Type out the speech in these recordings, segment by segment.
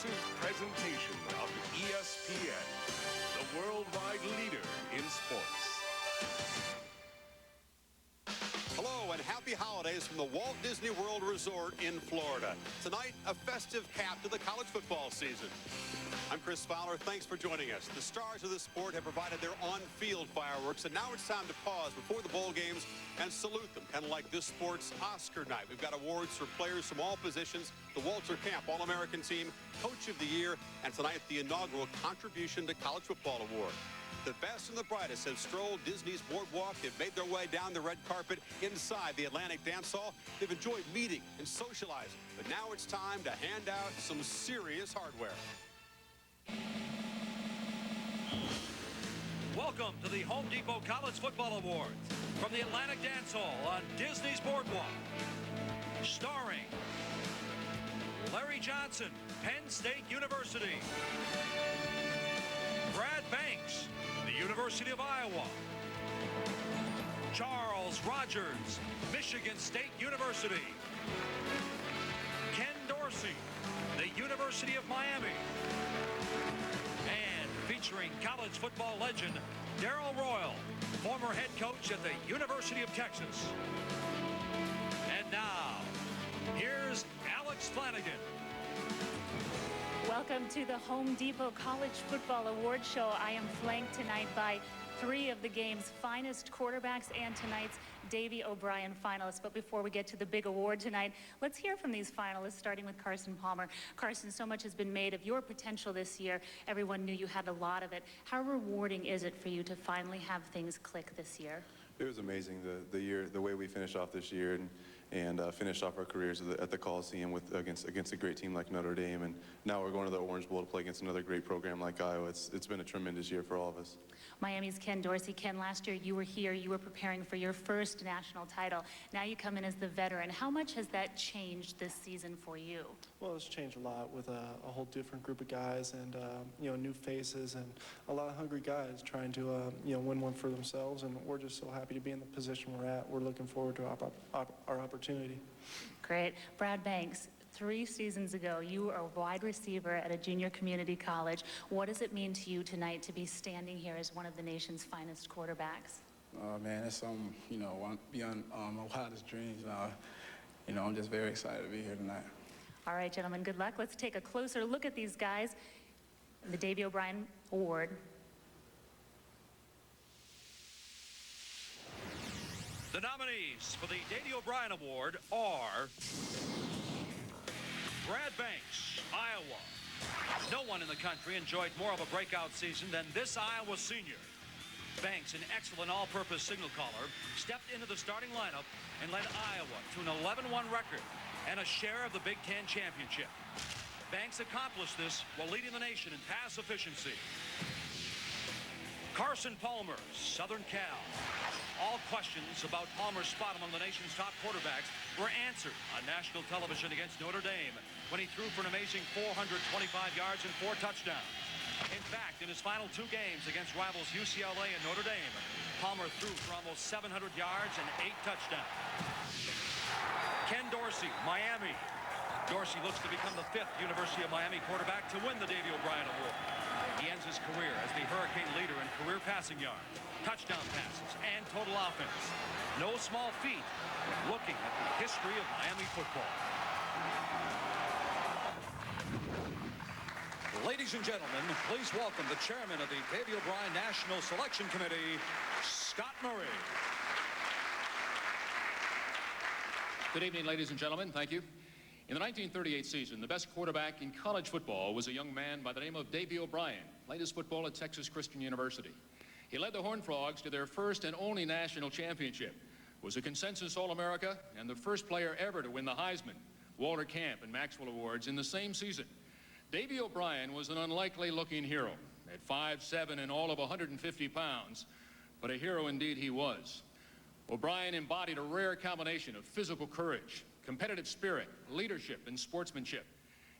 exclusive presentation of ESPN, the worldwide leader in sports. Hello and happy holidays from the Walt Disney World Resort in Florida. Tonight, a festive cap to the college football season. I'm Chris Fowler. Thanks for joining us. The stars of this sport have provided their on-field fireworks, and now it's time to pause before the bowl games and salute them, kind of like this sport's Oscar night. We've got awards for players from all positions, the Walter Camp All-American Team, Coach of the Year, and tonight the inaugural Contribution to College Football Award. The best and the brightest have strolled Disney's boardwalk. They've made their way down the red carpet inside the Atlantic Dance Hall. They've enjoyed meeting and socializing, but now it's time to hand out some serious hardware. Welcome to the Home Depot College Football Awards from the Atlantic Dance Hall on Disney's Boardwalk. Starring Larry Johnson, Penn State University. Brad Banks, the University of Iowa. Charles Rogers, Michigan State University. Ken Dorsey, the University of Miami. And featuring college football legend Darrell Royal, former head coach at the University of Texas. And now, here's Alex Flanagan. Welcome to the Home Depot College Football Award Show. I am flanked tonight by three of the game's finest quarterbacks and tonight's Davey O'Brien finalists. But before we get to the big award tonight, let's hear from these finalists, starting with Carson Palmer. Carson, so much has been made of your potential this year. Everyone knew you had a lot of it. How rewarding is it for you to finally have things click this year? It was amazing, the way we finished off this year and finished off our careers at the Coliseum against a great team like Notre Dame, and now we're going to the Orange Bowl to play against another great program like Iowa. It's been a tremendous year for all of us. Miami's Ken Dorsey. Ken, last year you were here, you were preparing for your first national title. Now you come in as the veteran. How much has that changed this season for you? Well, it's changed a lot with a whole different group of guys and new faces and a lot of hungry guys trying to win one for themselves, and we're just so happy to be in the position we're at. We're looking forward to our opportunity. Great. Brad Banks, 3 seasons ago, you were a wide receiver at a junior community college. What does it mean to you tonight to be standing here as one of the nation's finest quarterbacks? Man, it's beyond my wildest dreams. I'm just very excited to be here tonight. All right, gentlemen, good luck. Let's take a closer look at these guys. The Davey O'Brien Award. The nominees for the Davey O'Brien Award are Brad Banks, Iowa. No one in the country enjoyed more of a breakout season than this Iowa senior. Banks, an excellent all-purpose signal caller, stepped into the starting lineup and led Iowa to an 11-1 record and a share of the Big Ten championship. Banks accomplished this while leading the nation in pass efficiency. Carson Palmer, Southern Cal. All questions about Palmer's spot among the nation's top quarterbacks were answered on national television against Notre Dame when he threw for an amazing 425 yards and 4 touchdowns. In fact, in his final 2 games against rivals UCLA and Notre Dame, Palmer threw for almost 700 yards and 8 touchdowns. Ken Dorsey, Miami. Dorsey looks to become the 5th University of Miami quarterback to win the Davey O'Brien Award. He ends his career as the Hurricane leader in career passing yards, touchdown passes, and total offense. No small feat when looking at the history of Miami football. Ladies and gentlemen, please welcome the chairman of the Davey O'Brien National Selection Committee, Scott Murray. Good evening, ladies and gentlemen. Thank you. In the 1938 season, the best quarterback in college football was a young man by the name of Davey O'Brien, played his football at Texas Christian University. He led the Horned Frogs to their first and only national championship, was a consensus All-America, and the first player ever to win the Heisman, Walter Camp, and Maxwell Awards in the same season. Davey O'Brien was an unlikely-looking hero at 5'7" and all of 150 pounds, but a hero indeed he was. O'Brien embodied a rare combination of physical courage, competitive spirit, leadership, and sportsmanship.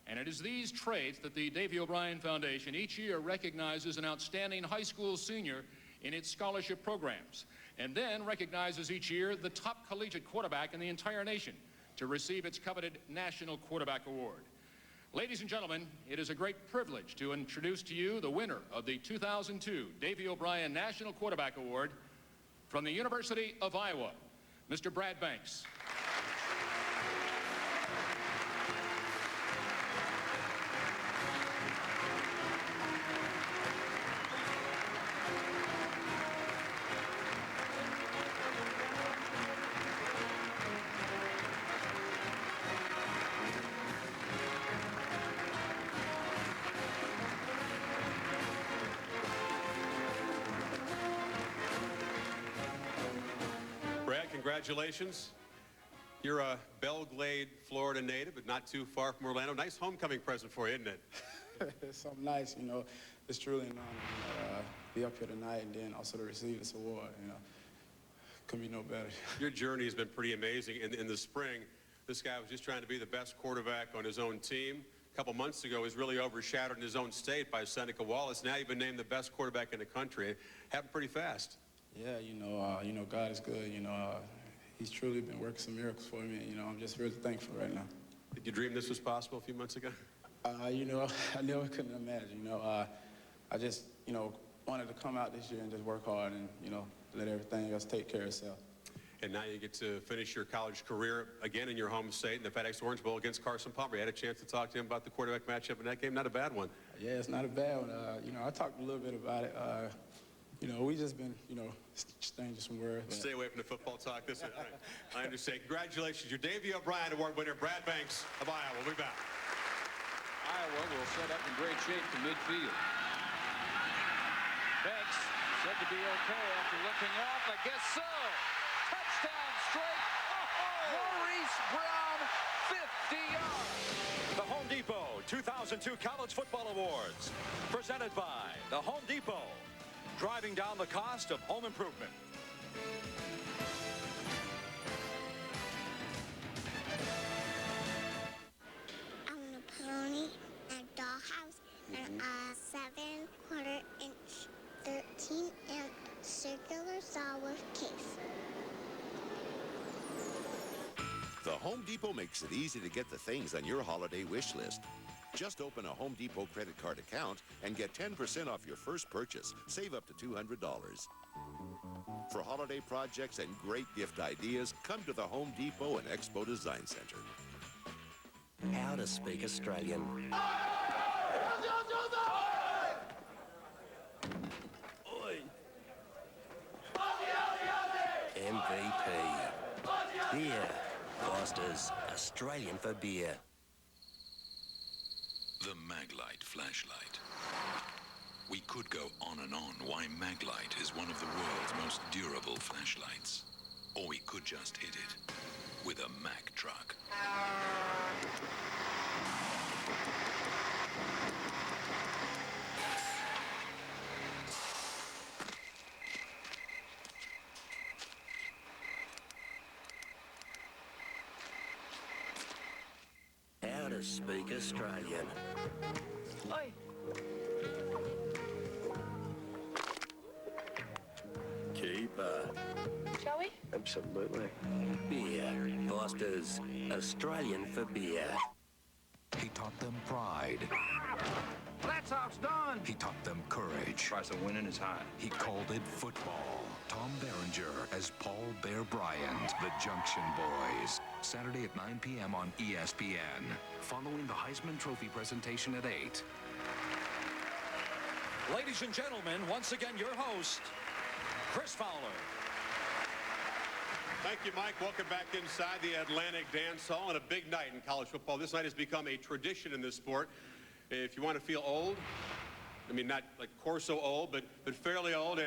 And it is these traits that the Davey O'Brien Foundation each year recognizes an outstanding high school senior in its scholarship programs, and then recognizes each year the top collegiate quarterback in the entire nation to receive its coveted National Quarterback Award. Ladies and gentlemen, it is a great privilege to introduce to you the winner of the 2002 Davy O'Brien National Quarterback Award from the University of Iowa, Mr. Brad Banks. Brad, congratulations. You're a Belglade, Florida native, but not too far from Orlando. Nice homecoming present for you, isn't it? It's something nice, you know. It's truly an honor to be up here tonight and then also to receive this award, you know. Couldn't be no better. Your journey has been pretty amazing. In the spring, this guy was just trying to be the best quarterback on his own team. A couple months ago, he was really overshadowed in his own state by Seneca Wallace. Now you've been named the best quarterback in the country. It happened pretty fast. Yeah, you know, God is good. You know, He's truly been working some miracles for me. You know, I'm just really thankful right now. Did you dream this was possible a few months ago? You know, I never couldn't imagine. You know, I just, you know, wanted to come out this year and just work hard and, you know, let everything else take care of itself. And now you get to finish your college career again in your home state in the FedEx Orange Bowl against Carson Palmer. You had a chance to talk to him about the quarterback matchup in that game. Not a bad one. Yeah, it's not a bad one. You know, I talked a little bit about it. You know, we just been, you know, exchanging some words. Stay away from the football talk. This, I understand. Congratulations, your Davy O'Brien Award winner, Brad Banks of Iowa. We'll be back. Iowa will set up in great shape to midfield. Banks said to be okay after looking off. I guess so. Touchdown straight. Maurice Brown, 50 yards. The Home Depot 2002 College Football Awards, presented by the Home Depot, driving down the cost of home improvement. I want a pony, a dollhouse, and a 7/4-inch, 13-inch circular Star Wars case. The Home Depot makes it easy to get the things on your holiday wish list. Just open a Home Depot credit card account and get 10% off your first purchase. Save up to $200. For holiday projects and great gift ideas, come to the Home Depot and Expo Design Center. How to speak Australian. MVP. Beer. Foster's Australian for beer. The Maglite flashlight. We could go on and on why Maglite is one of the world's most durable flashlights. Or we could just hit it with a Mack truck. How to speak Australian. Oi. Keeper. Shall we? Absolutely. Beer. Foster's Australian for beer. He taught them pride. That's how it's done. He taught them courage. Price of winning is high. He called it football. Tom Berenger as Paul Bear Bryant, the Junction Boys. Saturday at 9 p.m. on ESPN. Following the Heisman Trophy presentation at 8. Ladies and gentlemen, once again, your host, Chris Fowler. Thank you, Mike. Welcome back inside the Atlantic Dance Hall on a big night in college football. This night has become a tradition in this sport. If you want to feel old, I mean, not like Corso old, but fairly old,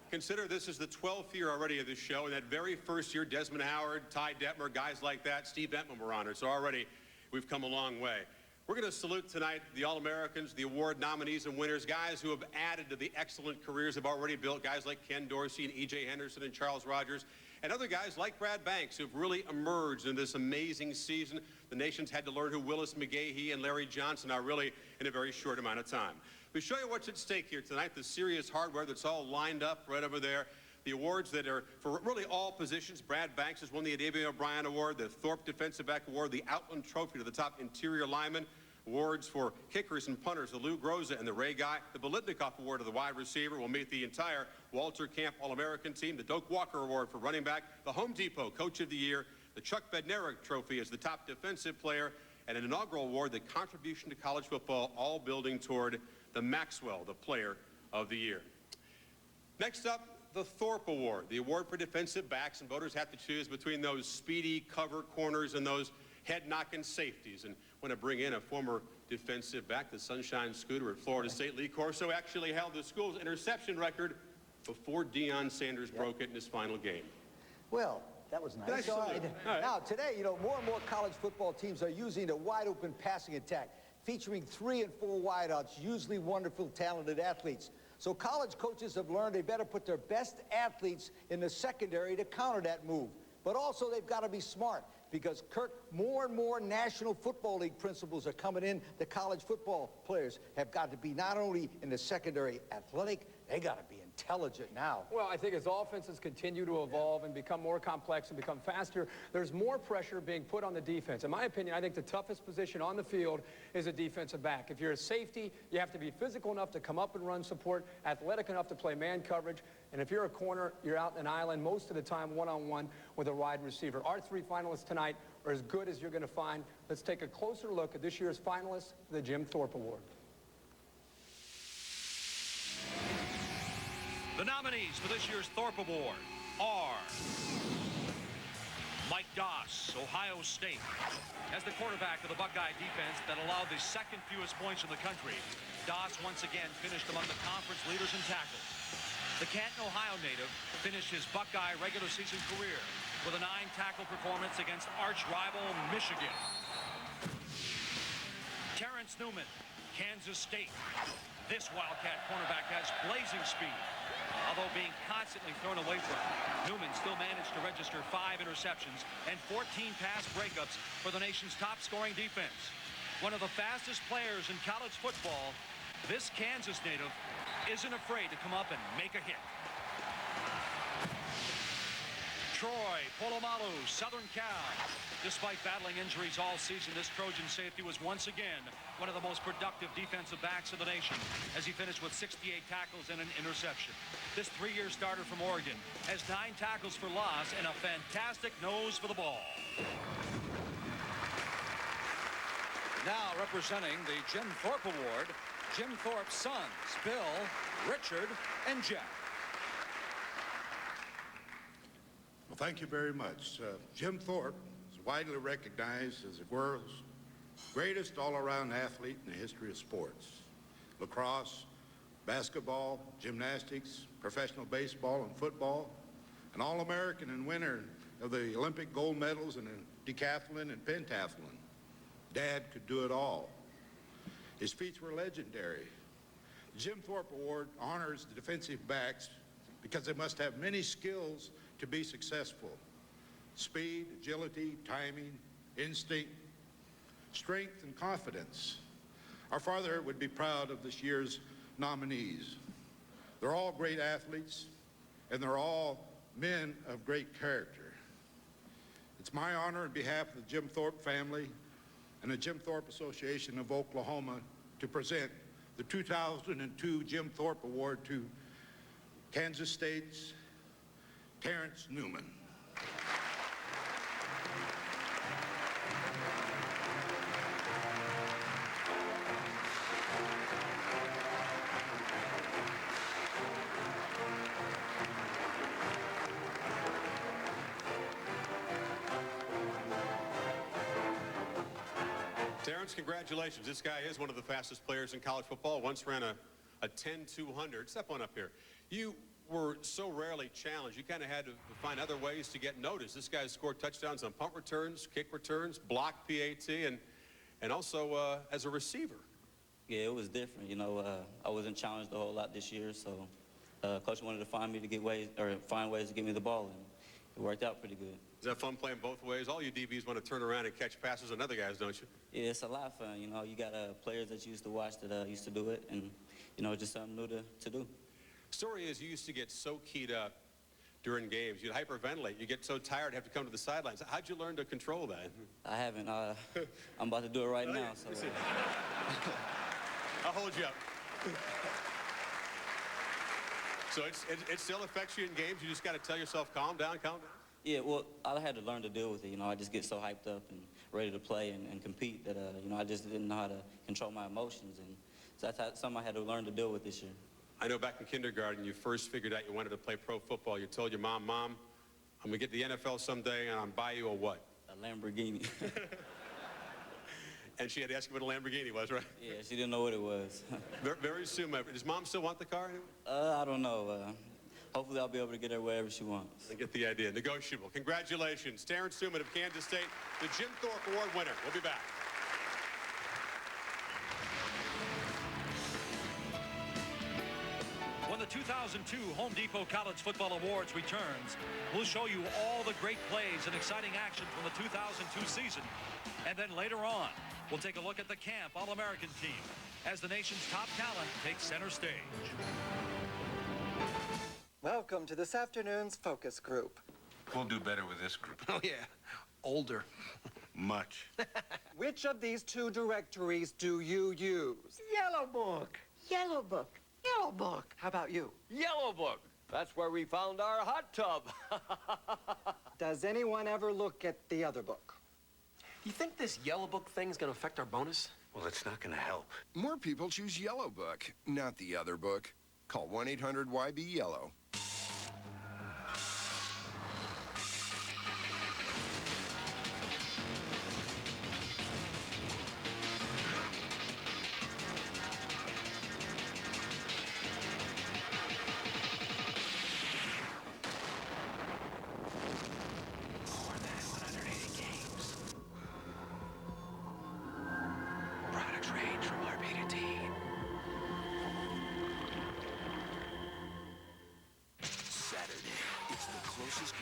consider this is the 12th year already of this show. And that very first year, Desmond Howard, Ty Detmer, guys like that, Steve Entman were on it. So already we've come a long way. We're going to salute tonight the All-Americans, the award nominees and winners, guys who have added to the excellent careers they've already built, guys like Ken Dorsey and E.J. Henderson and Charles Rogers, and other guys like Brad Banks who've really emerged in this amazing season. The nation's had to learn who Willis McGahee and Larry Johnson are really in a very short amount of time. We show you what's at stake here tonight, the serious hardware that's all lined up right over there. The awards that are for really all positions. Brad Banks has won the Davy O'Brien Award, the Thorpe Defensive Back Award, the Outland Trophy to the top interior lineman. Awards for kickers and punters, the Lou Groza and the Ray Guy. The Bolitnikoff Award to the wide receiver will meet the entire Walter Camp All-American team. The Doak Walker Award for running back. The Home Depot Coach of the Year. The Chuck Bednarik Trophy as the top defensive player. And an inaugural award, the Contribution to College Football, all building toward the Maxwell, the Player of the Year. Next up, the Thorpe Award, the award for defensive backs, and voters have to choose between those speedy cover corners and those head-knocking safeties. And want to bring in a former defensive back, the Sunshine Scooter at Florida State. Lee Corso actually held the school's interception record before Deion Sanders broke it in his final game. Well, that was nice. Now, today, more and more college football teams are using a wide-open passing attack, featuring 3 and 4 wideouts, usually wonderful, talented athletes. So college coaches have learned they better put their best athletes in the secondary to counter that move. But also they've got to be smart because, Kirk, more and more National Football League principles are coming in. The college football players have got to be not only in the secondary athletic, they got to be intelligent now. Well, I think as offenses continue to evolve and become more complex and become faster, there's more pressure being put on the defense. In my opinion, I think the toughest position on the field is a defensive back. If you're a safety, you have to be physical enough to come up and run support, athletic enough to play man coverage, and if you're a corner, you're out in an island most of the time one-on-one with a wide receiver. Our 3 finalists tonight are as good as you're going to find. Let's take a closer look at this year's finalists for the Jim Thorpe Award. The nominees for this year's Thorpe Award are Mike Doss, Ohio State. As the quarterback of the Buckeye defense that allowed the second fewest points in the country, Doss once again finished among the conference leaders in tackles. The Canton, Ohio native finished his Buckeye regular season career with a 9-tackle performance against arch rival Michigan. Terrence Newman, Kansas State. This Wildcat cornerback has blazing speed. Although being constantly thrown away from, Newman still managed to register 5 interceptions and 14 pass breakups for the nation's top-scoring defense. One of the fastest players in college football, this Kansas native isn't afraid to come up and make a hit. Troy Polamalu, Southern Cal. Despite battling injuries all season, this Trojan safety was once again one of the most productive defensive backs in the nation as he finished with 68 tackles and an interception. This 3-year starter from Oregon has 9 tackles for loss and a fantastic nose for the ball. Now representing the Jim Thorpe Award, Jim Thorpe's sons, Bill, Richard, and Jeff. Well, thank you very much. Jim Thorpe is widely recognized as the world's greatest all-around athlete in the history of sports. Lacrosse, basketball, gymnastics, professional baseball and football, an All-American and winner of the Olympic gold medals in decathlon and pentathlon. Dad could do it all. His feats were legendary. The Jim Thorpe Award honors the defensive backs because they must have many skills to be successful. Speed, agility, timing, instinct, strength, and confidence. Our father would be proud of this year's nominees. They're all great athletes, and they're all men of great character. It's my honor on behalf of the Jim Thorpe family and the Jim Thorpe Association of Oklahoma to present the 2002 Jim Thorpe Award to Kansas State's Terrence Newman. Terrence, congratulations. This guy is one of the fastest players in college football. Once ran a 10-200. Step on up here. You were so rarely challenged. You kind of had to find other ways to get noticed. This guy scored touchdowns on punt returns, kick returns, blocked PAT, and also as a receiver. Yeah, it was different. You know, I wasn't challenged a whole lot this year, so Coach wanted to find ways to get me the ball, and it worked out pretty good. Is that fun playing both ways? All you DBs want to turn around and catch passes on other guys, don't you? Yeah, it's a lot of fun. You know, you got players that you used to watch that used to do it, and, you know, just something new to do. Story is you used to get so keyed up during games. You'd hyperventilate. You get so tired, you have to come to the sidelines. How'd you learn to control that? I haven't. I'm about to do it right now. So. I'll hold you up. So it still affects you in games? You just got to tell yourself, calm down, calm down? Yeah, well, I had to learn to deal with it. You know, I just get so hyped up and ready to play and compete that, you know, I just didn't know how to control my emotions. And so that's something I had to learn to deal with this year. I know back in kindergarten, you first figured out you wanted to play pro football. You told your mom, I'm going to get to the NFL someday, and I'll buy you a what? A Lamborghini. And she had to ask you what a Lamborghini was, right? Yeah, she didn't know what it was. Very soon. Does Mom still want the car anyway? I don't know. Hopefully I'll be able to get her wherever she wants. I get the idea. Negotiable. Congratulations. Terrence Suman of Kansas State, the Jim Thorpe Award winner. We'll be back. When the 2002 Home Depot College Football Awards returns, we'll show you all the great plays and exciting action from the 2002 season. And then later on, we'll take a look at the Camp All-American team as the nation's top talent takes center stage. Welcome to this afternoon's focus group. We'll do better with this group. Oh, yeah. Older. Much. Which of these two directories do you use? Yellow Book. Yellow Book. Yellow Book. How about you? Yellow Book. That's where we found our hot tub. Does anyone ever look at the other book? You think this Yellow Book thing's gonna affect our bonus? Well, it's not gonna help. More people choose Yellow Book, not the other book. Call 1-800-YB-YELLOW.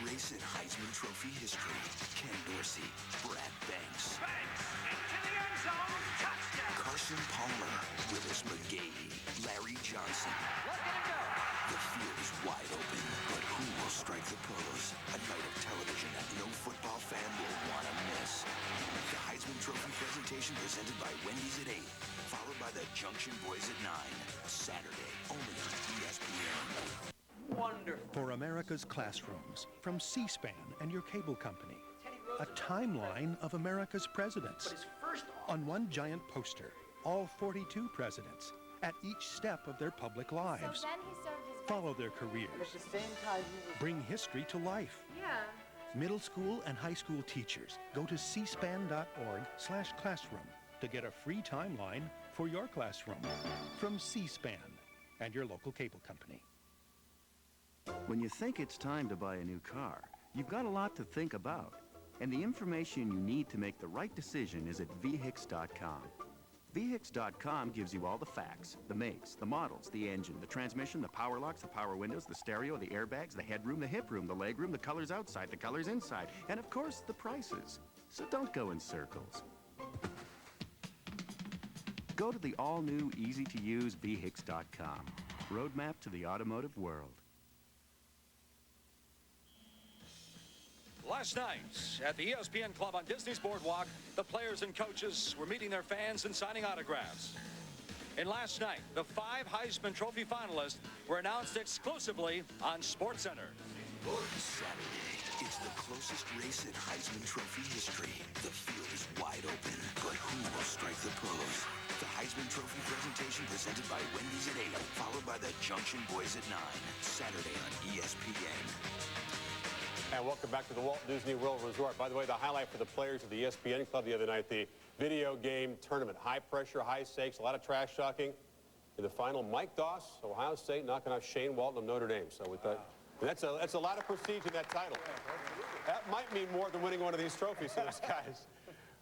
Race in Heisman Trophy history. Ken Dorsey, Brad Banks. Into the end zone, touchdown. Carson Palmer, Willis McGahee, Larry Johnson. Look at him go. The field is wide open, but who will strike the pose? A night of television that no football fan will want to miss. The Heisman Trophy presentation presented by Wendy's at 8, followed by the Junction Boys at 9. Saturday, only on ESPN. Wonderful. For America's classrooms, from C-SPAN and your cable company, a timeline of America's presidents. On one giant poster, all 42 presidents, at each step of their public lives. Follow their careers. At the same time, Bring history to life. Yeah. Middle school and high school teachers, go to cspan.org/classroom to get a free timeline for your classroom. From C-SPAN and your local cable company. When you think it's time to buy a new car, you've got a lot to think about. And the information you need to make the right decision is at vehix.com. vehix.com gives you all the facts, the makes, the models, the engine, the transmission, the power locks, the power windows, the stereo, the airbags, the headroom, the hip room, the legroom, the colors outside, the colors inside, and of course, the prices. So don't go in circles. Go to the all-new, easy-to-use vehix.com. Roadmap to the automotive world. Last night, at the ESPN Club on Disney's Boardwalk, the players and coaches were meeting their fans and signing autographs. And last night, the 5 Heisman Trophy finalists were announced exclusively on SportsCenter. Saturday, it's the closest race in Heisman Trophy history. The field is wide open, but who will strike the pose? The Heisman Trophy presentation presented by Wendy's at 8, followed by the Junction Boys at 9. Saturday on ESPN. And welcome back to the Walt Disney World Resort. By the way, the highlight for the players of the ESPN Club the other night, the video game tournament. High pressure, high stakes, a lot of trash talking. In the final, Mike Doss, Ohio State, knocking out Shane Walton of Notre Dame. So with that, that's a lot of prestige in that title. That might mean more than winning one of these trophies for those guys.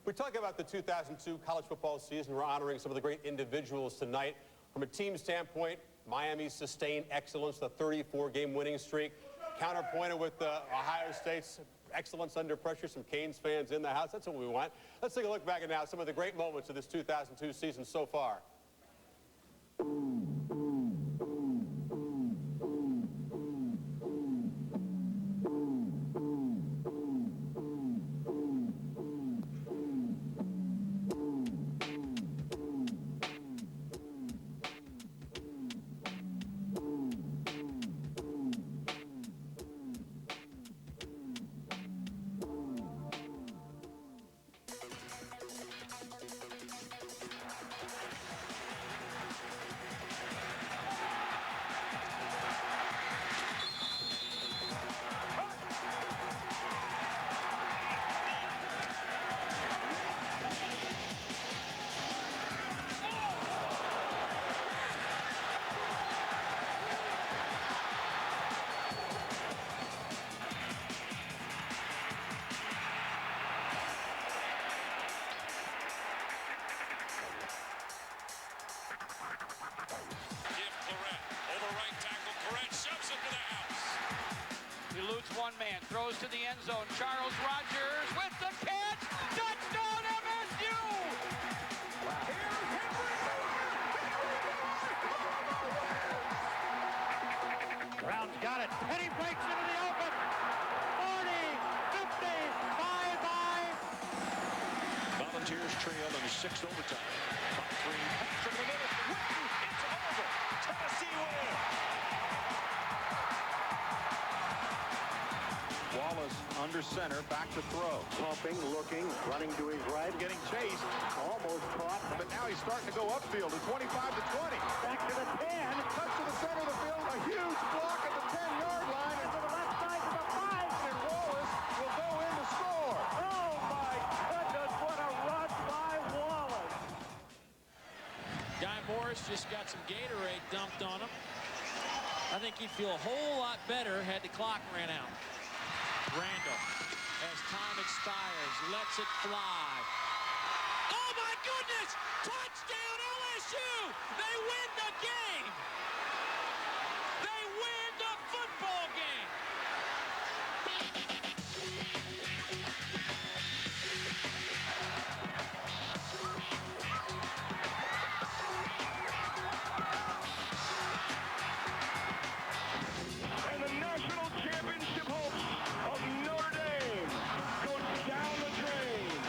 We talk about the 2002 college football season. We're honoring some of the great individuals tonight. From a team standpoint, Miami's sustained excellence, the 34-game winning streak. Counterpointed with Ohio State's excellence under pressure, some Canes fans in the house. That's what we want. Let's take a look back at now some of the great moments of this 2002 season so far. one man. Throws to the end zone. Charles Rogers with the catch. Touchdown MSU! Here's Henry Moore. Brown's got it, and he breaks into the open. 40, 50, bye-bye. Volunteers trail in the sixth overtime. Top three. From the middle. Whitten. It's over. Tennessee wins. Wallace under center, back to throw. Pumping, looking, running to his right, getting chased, almost caught, but now he's starting to go upfield to 25 to 20. Back to the 10. Touch to the center of the field, a huge block at the 10-yard line, and to the left side to the 5, and Wallace will go in to score. Oh my goodness, what a run by Wallace. Guy Morris just got some Gatorade dumped on him. I think he'd feel a whole lot better had the clock ran out. Randall, as time expires, lets it fly. Oh my goodness! Touchdown LSU! They win the game! They win the football game! And the national championship hopes of Notre Dame go down the drain.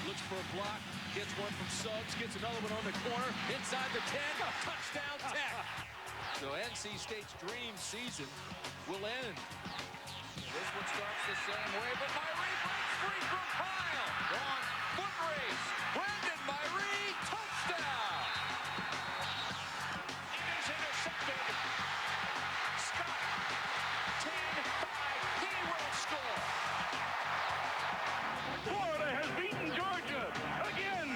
Looks for a block, gets one from Suggs, gets another one on the corner, inside the 10, touchdown Tech. So NC State's dream season will end. This one starts the same way, but Myrie breaks free from Pyle. On foot race, Brandon Myrie, touchdown. It is intercepted. Scott, 10-5, he will score. Florida has beaten Georgia again.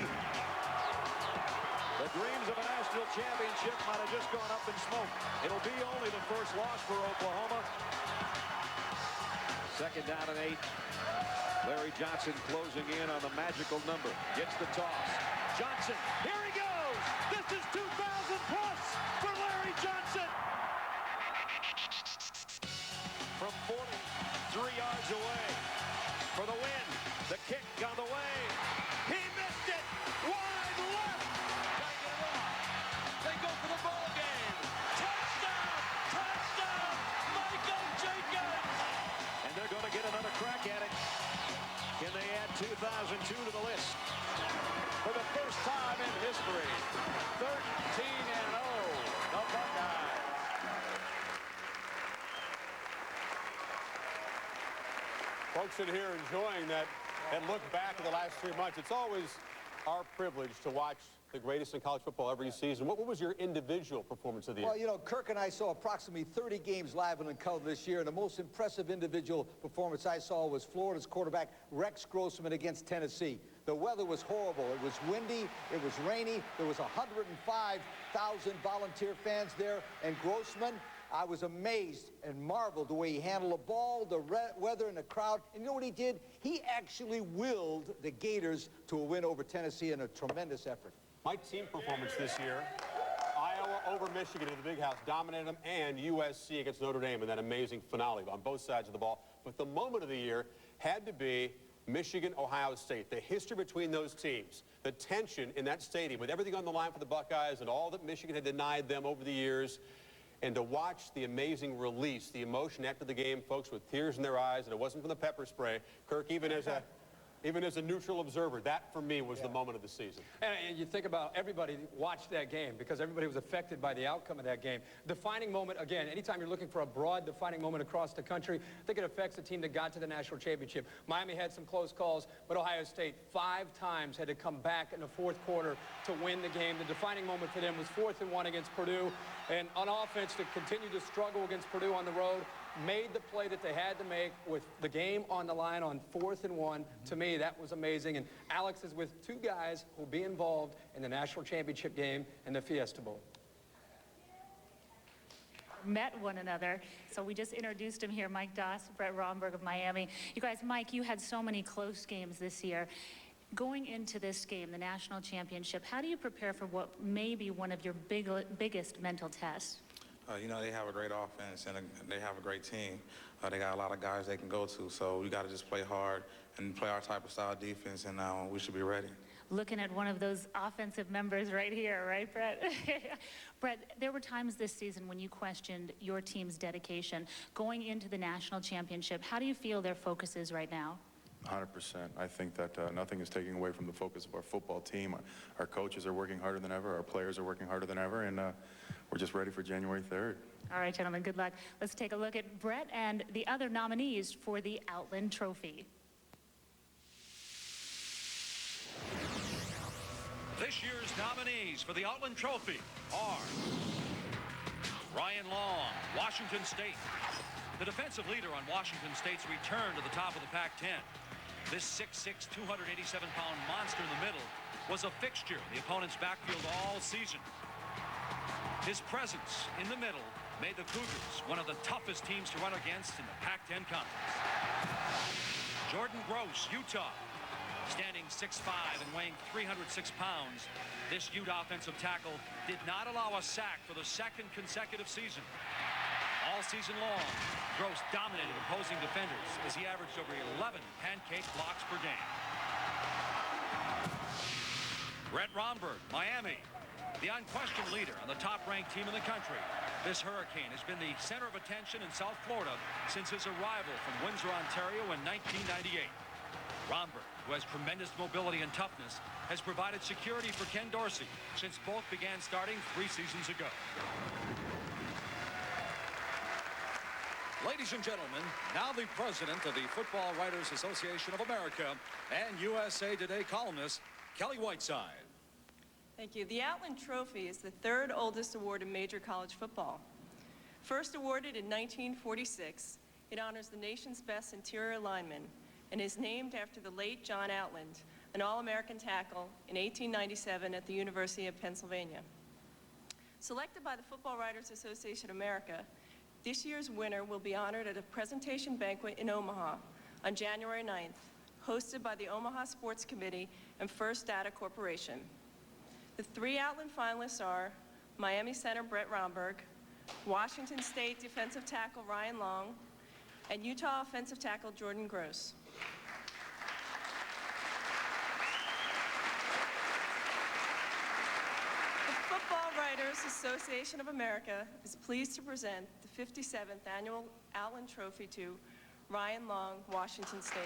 The dreams of a national championship might have just gone up in smoke. It'll be only the first loss for Oklahoma. Second down and 8. Larry Johnson closing in on the magical number. Gets the toss. Johnson, here he goes. This is 2,000 plus for Larry Johnson. From 43 yards away for the win. The kick on the way. He missed it. Wide left. Gotta get it off. They go for the ball game. Touchdown! Touchdown! Michael Jenkins! And they're going to get another crack at it. Can they add 2002 to the list? For the first time in history, 13-0, the Buckeyes. Folks in here enjoying that and look back at the last 3 months. It's always our privilege to watch the greatest in college football every season. What was your individual performance of the year? Well, you know, Kirk and I saw approximately 30 games live and in color this year, and the most impressive individual performance I saw was Florida's quarterback Rex Grossman against Tennessee. The weather was horrible. It was windy. It was rainy. There was 105,000 volunteer fans there, and Grossman, I was amazed and marveled the way he handled the ball, the weather, and the crowd. And you know what he did? He actually willed the Gators to a win over Tennessee in a tremendous effort. My team performance this year, Iowa over Michigan in the Big House, dominated them, and USC against Notre Dame in that amazing finale on both sides of the ball. But the moment of the year had to be Michigan-Ohio State. The history between those teams, the tension in that stadium with everything on the line for the Buckeyes and all that Michigan had denied them over the years. And to watch the amazing release, the emotion after the game, folks with tears in their eyes, and it wasn't from the pepper spray. Kirk, even as a neutral observer, that for me was the moment of the season. And you think about everybody watched that game because everybody was affected by the outcome of that game. Defining moment, again, anytime you're looking for a broad defining moment across the country, I think it affects the team that got to the national championship. Miami had some close calls, but Ohio State 5 times had to come back in the fourth quarter to win the game. The defining moment for them was 4th and 1 against Purdue. And on offense, to continue to struggle against Purdue on the road, made the play that they had to make with the game on the line on 4th and 1. To me, that was amazing. And Alex is with 2 guys who will be involved in the national championship game and the Fiesta Bowl. Met one another. So we just introduced him here, Mike Doss, Brett Romberg of Miami. You guys, Mike, you had so many close games this year. Going into this game, the national championship, how do you prepare for what may be one of your biggest mental tests? You know, they have a great offense and they have a great team. They got a lot of guys they can go to, so we got to just play hard and play our type of style defense, and we should be ready. Looking at one of those offensive members right here, right, Brett? Brett, there were times this season when you questioned your team's dedication going into the national championship. How do you feel their focus is right now? 100%. I think that nothing is taking away from the focus of our football team. Our coaches are working harder than ever. Our players are working harder than ever, and we're just ready for January 3rd. All right, gentlemen, good luck. Let's take a look at Brett and the other nominees for the Outland Trophy. This year's nominees for the Outland Trophy are Ryan Long, Washington State. The defensive leader on Washington State's return to the top of the Pac-10. This 6'6", 287-pound monster in the middle was a fixture in the opponent's backfield all season. His presence in the middle made the Cougars one of the toughest teams to run against in the Pac-10 conference. Jordan Gross, Utah. Standing 6'5" and weighing 306 pounds, this Utah offensive tackle did not allow a sack for the second consecutive season. All season long, Gross dominated opposing defenders as he averaged over 11 pancake blocks per game. Brett Romberg, Miami, the unquestioned leader on the top-ranked team in the country. This Hurricane has been the center of attention in South Florida since his arrival from Windsor, Ontario in 1998. Romberg, who has tremendous mobility and toughness, has provided security for Ken Dorsey since both began starting 3 seasons ago. Ladies and gentlemen, now the president of the Football Writers Association of America and USA Today columnist, Kelly Whiteside. Thank you. The Outland Trophy is the third oldest award in major college football. First awarded in 1946, it honors the nation's best interior lineman and is named after the late John Outland, an All-American tackle in 1897 at the University of Pennsylvania. Selected by the Football Writers Association of America, this year's winner will be honored at a presentation banquet in Omaha on January 9th, hosted by the Omaha Sports Committee and First Data Corporation. The 3 Outland finalists are Miami center Brett Romberg, Washington State defensive tackle Ryan Long, and Utah offensive tackle Jordan Gross. The Football Writers Association of America is pleased to present the 57th Annual Outland Trophy to Ryan Long, Washington State.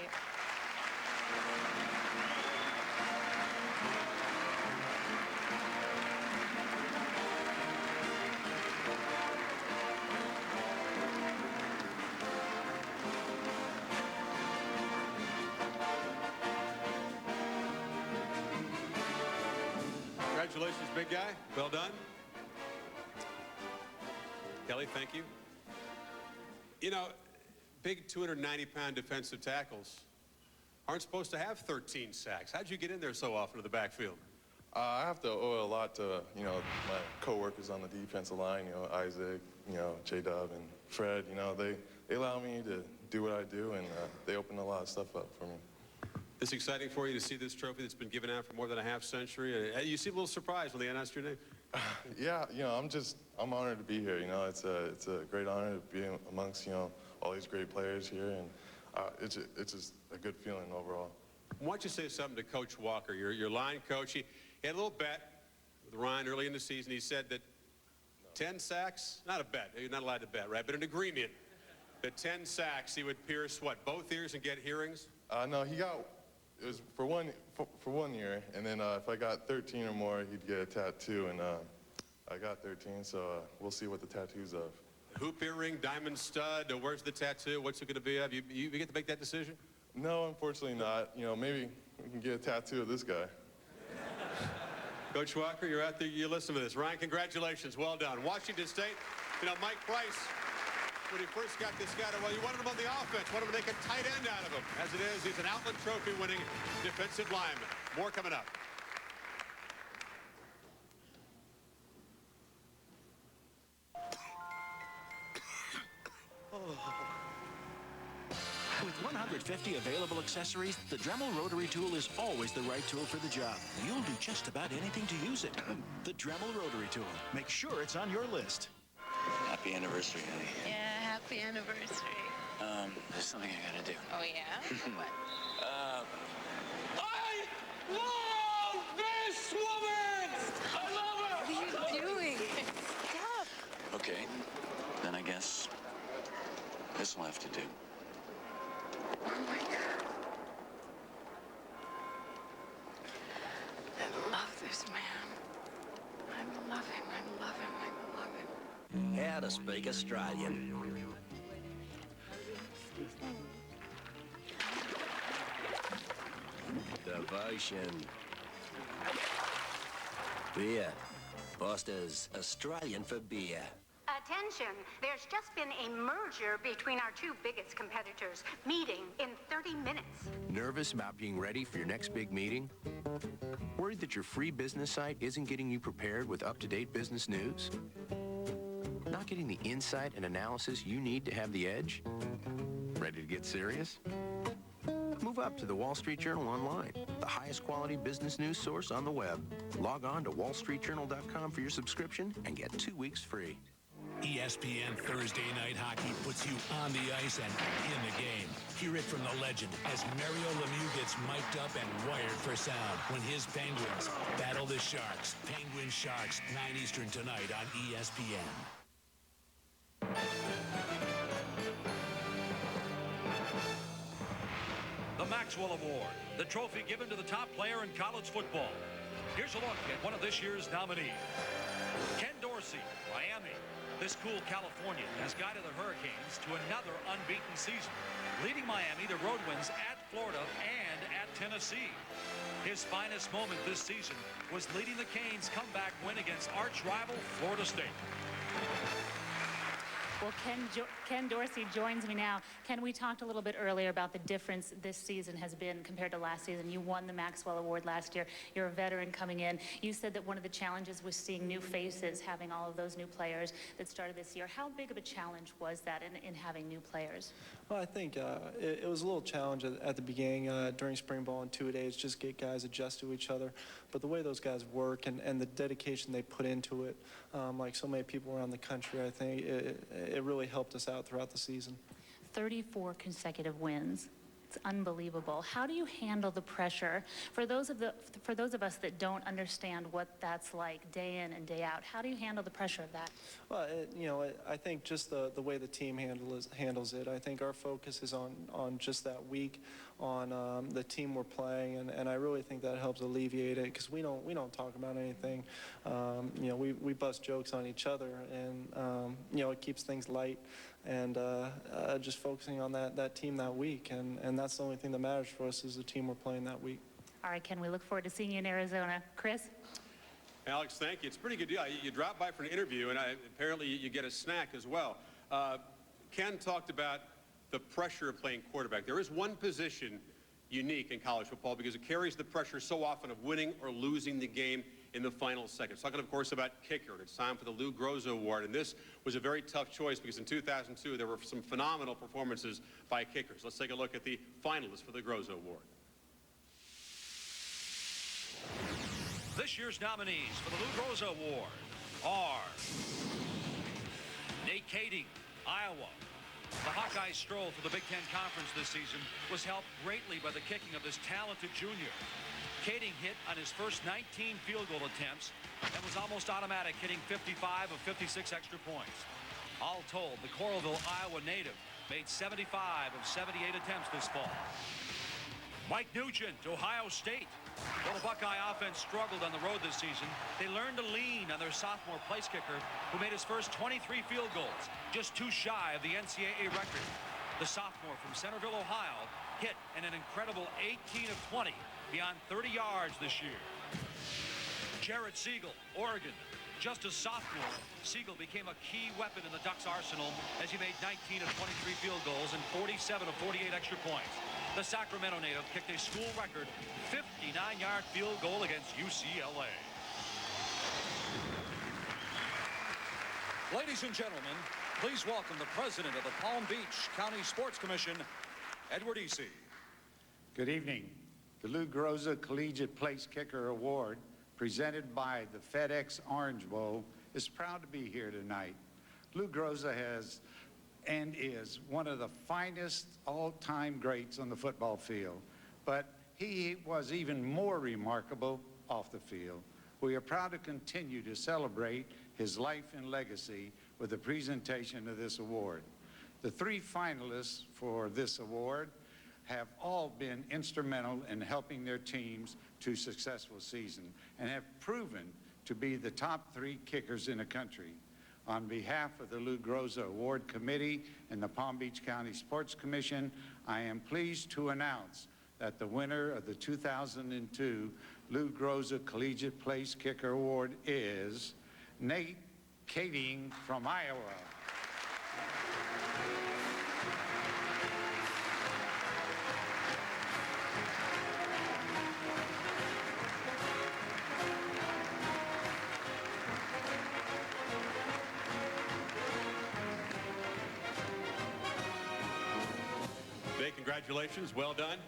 Congratulations, big guy. Well done. Kelly, thank you. You know, big 290-pound defensive tackles aren't supposed to have 13 sacks. How'd you get in there so often to the backfield? I have to owe a lot to, you know, my co-workers on the defensive line, you know, Isaac, you know, J-Dub and Fred. You know, they allow me to do what I do, and they open a lot of stuff up for me. It's exciting for you to see this trophy that's been given out for more than a half century. You seem a little surprised when they announced your name. Yeah, you know, I'm honored to be here. You know, it's a great honor to be amongst, you know, all these great players here, and it's just a good feeling overall. Why don't you say something to Coach Walker, your line coach? He had a little bet with Ryan early in the season. He said that 10 sacks, not a bet, you're not allowed to bet, right? But an agreement that 10 sacks, he would pierce, what, both ears and get hearings? No, it was for one year, and then if I got 13 or more, he'd get a tattoo, and I got 13, so we'll see what the tattoo's of. Hoop earring, diamond stud, where's the tattoo? What's it going to be of? You get to make that decision? No, unfortunately not. You know, maybe we can get a tattoo of this guy. Coach Walker, you're out there, you listen to this. Ryan, congratulations, well done. Washington State, you know, Mike Price, when he first got this guy, well, you wanted him on the offense, wanted him to make a tight end out of him. As it is, he's an Outland Trophy winning defensive lineman. More coming up. With 150 available accessories, the Dremel rotary tool is always the right tool for the job. You'll do just about anything to use it. The Dremel rotary tool. Make sure it's on your list. Happy anniversary, honey. Yeah, happy anniversary. There's something I gotta do. Oh, yeah? What? I love this woman! I love her! What are you doing? Stop. Okay, then I guess this will have to do. Oh, my God. I love this man. I love him. I love him. I love him. How to speak Australian. Devotion. Beer. Foster's Australian for beer. Attention, there's just been a merger between our two biggest competitors, meeting in 30 minutes. Nervous about being ready for your next big meeting? Worried that your free business site isn't getting you prepared with up-to-date business news? Not getting the insight and analysis you need to have the edge? Ready to get serious? Move up to the Wall Street Journal Online, the highest quality business news source on the web. Log on to wallstreetjournal.com for your subscription and get 2 weeks free. ESPN Thursday Night Hockey puts you on the ice and in the game. Hear it from the legend as Mario Lemieux gets mic'd up and wired for sound when his Penguins battle the Sharks. Penguins Sharks, 9 Eastern tonight on ESPN. The Maxwell Award, the trophy given to the top player in college football. Here's a look at one of this year's nominees. Ken Dorsey, Miami. This cool Californian has guided the Hurricanes to another unbeaten season, leading Miami to road wins at Florida and at Tennessee. His finest moment this season was leading the Canes' comeback win against arch rival Florida State. Well, Ken Dorsey joins me now. Ken, we talked a little bit earlier about the difference this season has been compared to last season. You won the Maxwell Award last year. You're a veteran coming in. You said that one of the challenges was seeing new faces, having all of those new players that started this year. How big of a challenge was that in having new players? Well, I think it was a little challenge at the beginning during spring ball and two-a-days, just get guys adjusted to each other. But the way those guys work and the dedication they put into it, like so many people around the country, I think it really helped us out throughout the season. 34 consecutive wins. It's unbelievable. How do you handle the pressure? For those of us that don't understand what that's like day in and day out, how do you handle the pressure of that? Well, I think just the way the team handles it. I think our focus is on just that week, on the team we're playing, and I really think that helps alleviate it because we don't talk about anything. We bust jokes on each other, and it keeps things light. And just focusing on that team that week, and that's the only thing that matters for us is the team we're playing that week. All right, Ken, we look forward to seeing you in Arizona. Chris? Alex, thank you. It's a pretty good deal. You drop by for an interview, and apparently you get a snack as well. Ken talked about the pressure of playing quarterback. There is one position unique in college football because it carries the pressure so often of winning or losing the game in the final seconds. Talking, of course, about kicker. It's time for the Lou Groza Award, and this was a very tough choice because in 2002 there were some phenomenal performances by kickers. Let's take a look at the finalists for the Groza Award. This year's nominees for the Lou Groza Award are Nate Kaeding, Iowa. The Hawkeyes' stroll through the Big Ten Conference this season was helped greatly by the kicking of this talented junior. Kaeding hit on his first 19 field goal attempts and was almost automatic, hitting 55 of 56 extra points. All told, the Coralville, Iowa native made 75 of 78 attempts this fall. Mike Nugent, Ohio State. While the Buckeye offense struggled on the road this season, they learned to lean on their sophomore place kicker, who made his first 23 field goals, just 2 shy of the NCAA record. The sophomore from Centerville, Ohio, hit in an incredible 18 of 20 beyond 30 yards this year. Jarrett Siegel, Oregon. Just a sophomore, Siegel became a key weapon in the Ducks' arsenal as he made 19 of 23 field goals and 47 of 48 extra points. The Sacramento native kicked a school record 59-yard field goal against UCLA. Ladies and gentlemen, please welcome the president of the Palm Beach County Sports Commission, Edward Easy. Good evening. The Lou Groza Collegiate Place Kicker Award, presented by the FedEx Orange Bowl, is proud to be here tonight. Lou Groza has and is one of the finest all-time greats on the football field, but he was even more remarkable off the field. We are proud to continue to celebrate his life and legacy with the presentation of this award. The 3 finalists for this award have all been instrumental in helping their teams to a successful season and have proven to be the top 3 kickers in the country. On behalf of the Lou Groza Award Committee and the Palm Beach County Sports Commission, I am pleased to announce that the winner of the 2002 Lou Groza Collegiate Place Kicker Award is Nate Kaeding from Iowa. Nate, congratulations. Well done.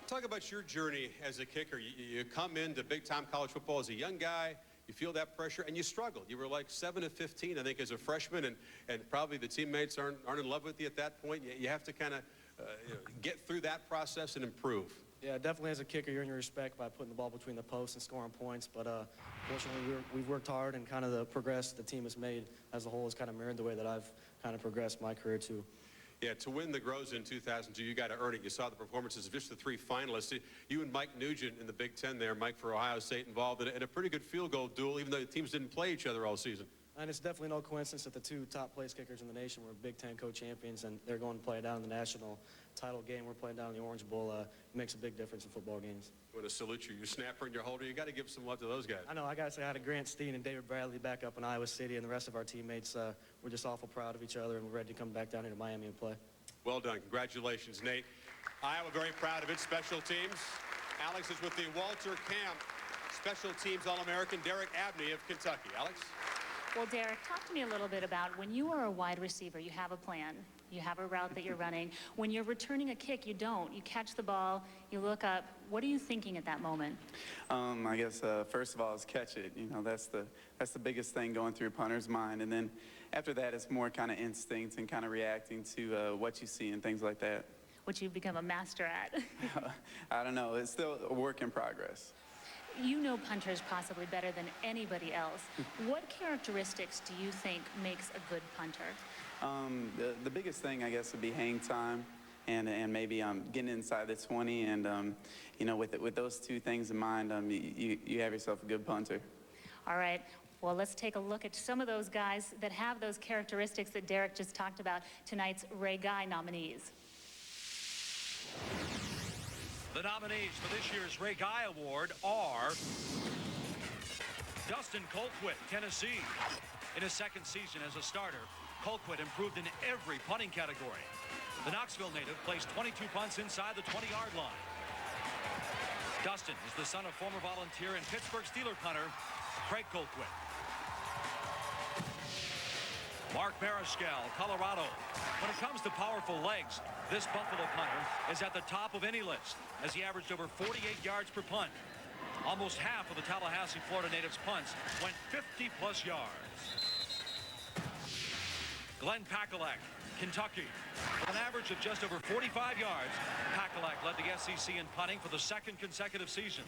Talk about your journey as a kicker. You come into big-time college football as a young guy. You feel that pressure, and you struggled. You were like 7 of 15, I think, as a freshman, and probably the teammates aren't in love with you at that point. You have to kind of get through that process and improve. Yeah, definitely as a kicker, you earn your respect by putting the ball between the posts and scoring points. But fortunately, we've worked hard, and kind of the progress the team has made as a whole has kind of mirrored the way that I've kind of progressed my career too. Yeah, to win the Groza in 2002, you got to earn it. You saw the performances of just the 3 finalists. You and Mike Nugent in the Big Ten there, Mike for Ohio State, involved in a pretty good field goal duel, even though the teams didn't play each other all season. And it's definitely no coincidence that the 2 top place kickers in the nation were Big Ten co-champions, and they're going to play down in the national title game. We're playing down in the Orange Bowl. It makes a big difference in football games. I want to salute you. Your snapper and your holder. You got to give some love to those guys. I know. I got to say hi to Grant Steen and David Bradley back up in Iowa City, and the rest of our teammates. We're just awful proud of each other, and we're ready to come back down here to Miami and play. Well done. Congratulations, Nate. Iowa very proud of its special teams. Alex is with the Walter Camp Special Teams All-American Derek Abney of Kentucky. Alex? Well, Derek, talk to me a little bit about when you are a wide receiver, you have a plan. You have a route that you're running. When you're returning a kick, you don't. You catch the ball, you look up. What are you thinking at that moment? I guess first of all is catch it. You know, that's the biggest thing going through a punter's mind. And then after that, it's more kind of instinct and kind of reacting to what you see and things like that. Which you've become a master at. I don't know. It's still a work in progress. You know punters possibly better than anybody else. What characteristics do you think makes a good punter? The biggest thing, I guess, would be hang time and maybe getting inside the 20. And, you know, with those 2 things in mind, you have yourself a good punter. All right. Well, let's take a look at some of those guys that have those characteristics that Derek just talked about, tonight's Ray Guy nominees. The nominees for this year's Ray Guy Award are Dustin Colquitt, Tennessee. In his 2nd season as a starter, Colquitt improved in every punting category. The Knoxville native placed 22 punts inside the 20-yard line. Dustin is the son of former volunteer and Pittsburgh Steelers punter Craig Colquitt. Mark Mariscal, Colorado. When it comes to powerful legs, this Buffalo punter is at the top of any list, as he averaged over 48 yards per punt. Almost half of the Tallahassee, Florida natives' punts went 50-plus yards. Glenn Pakalak, Kentucky. With an average of just over 45 yards, Pakalak led the SEC in punting for the 2nd consecutive season.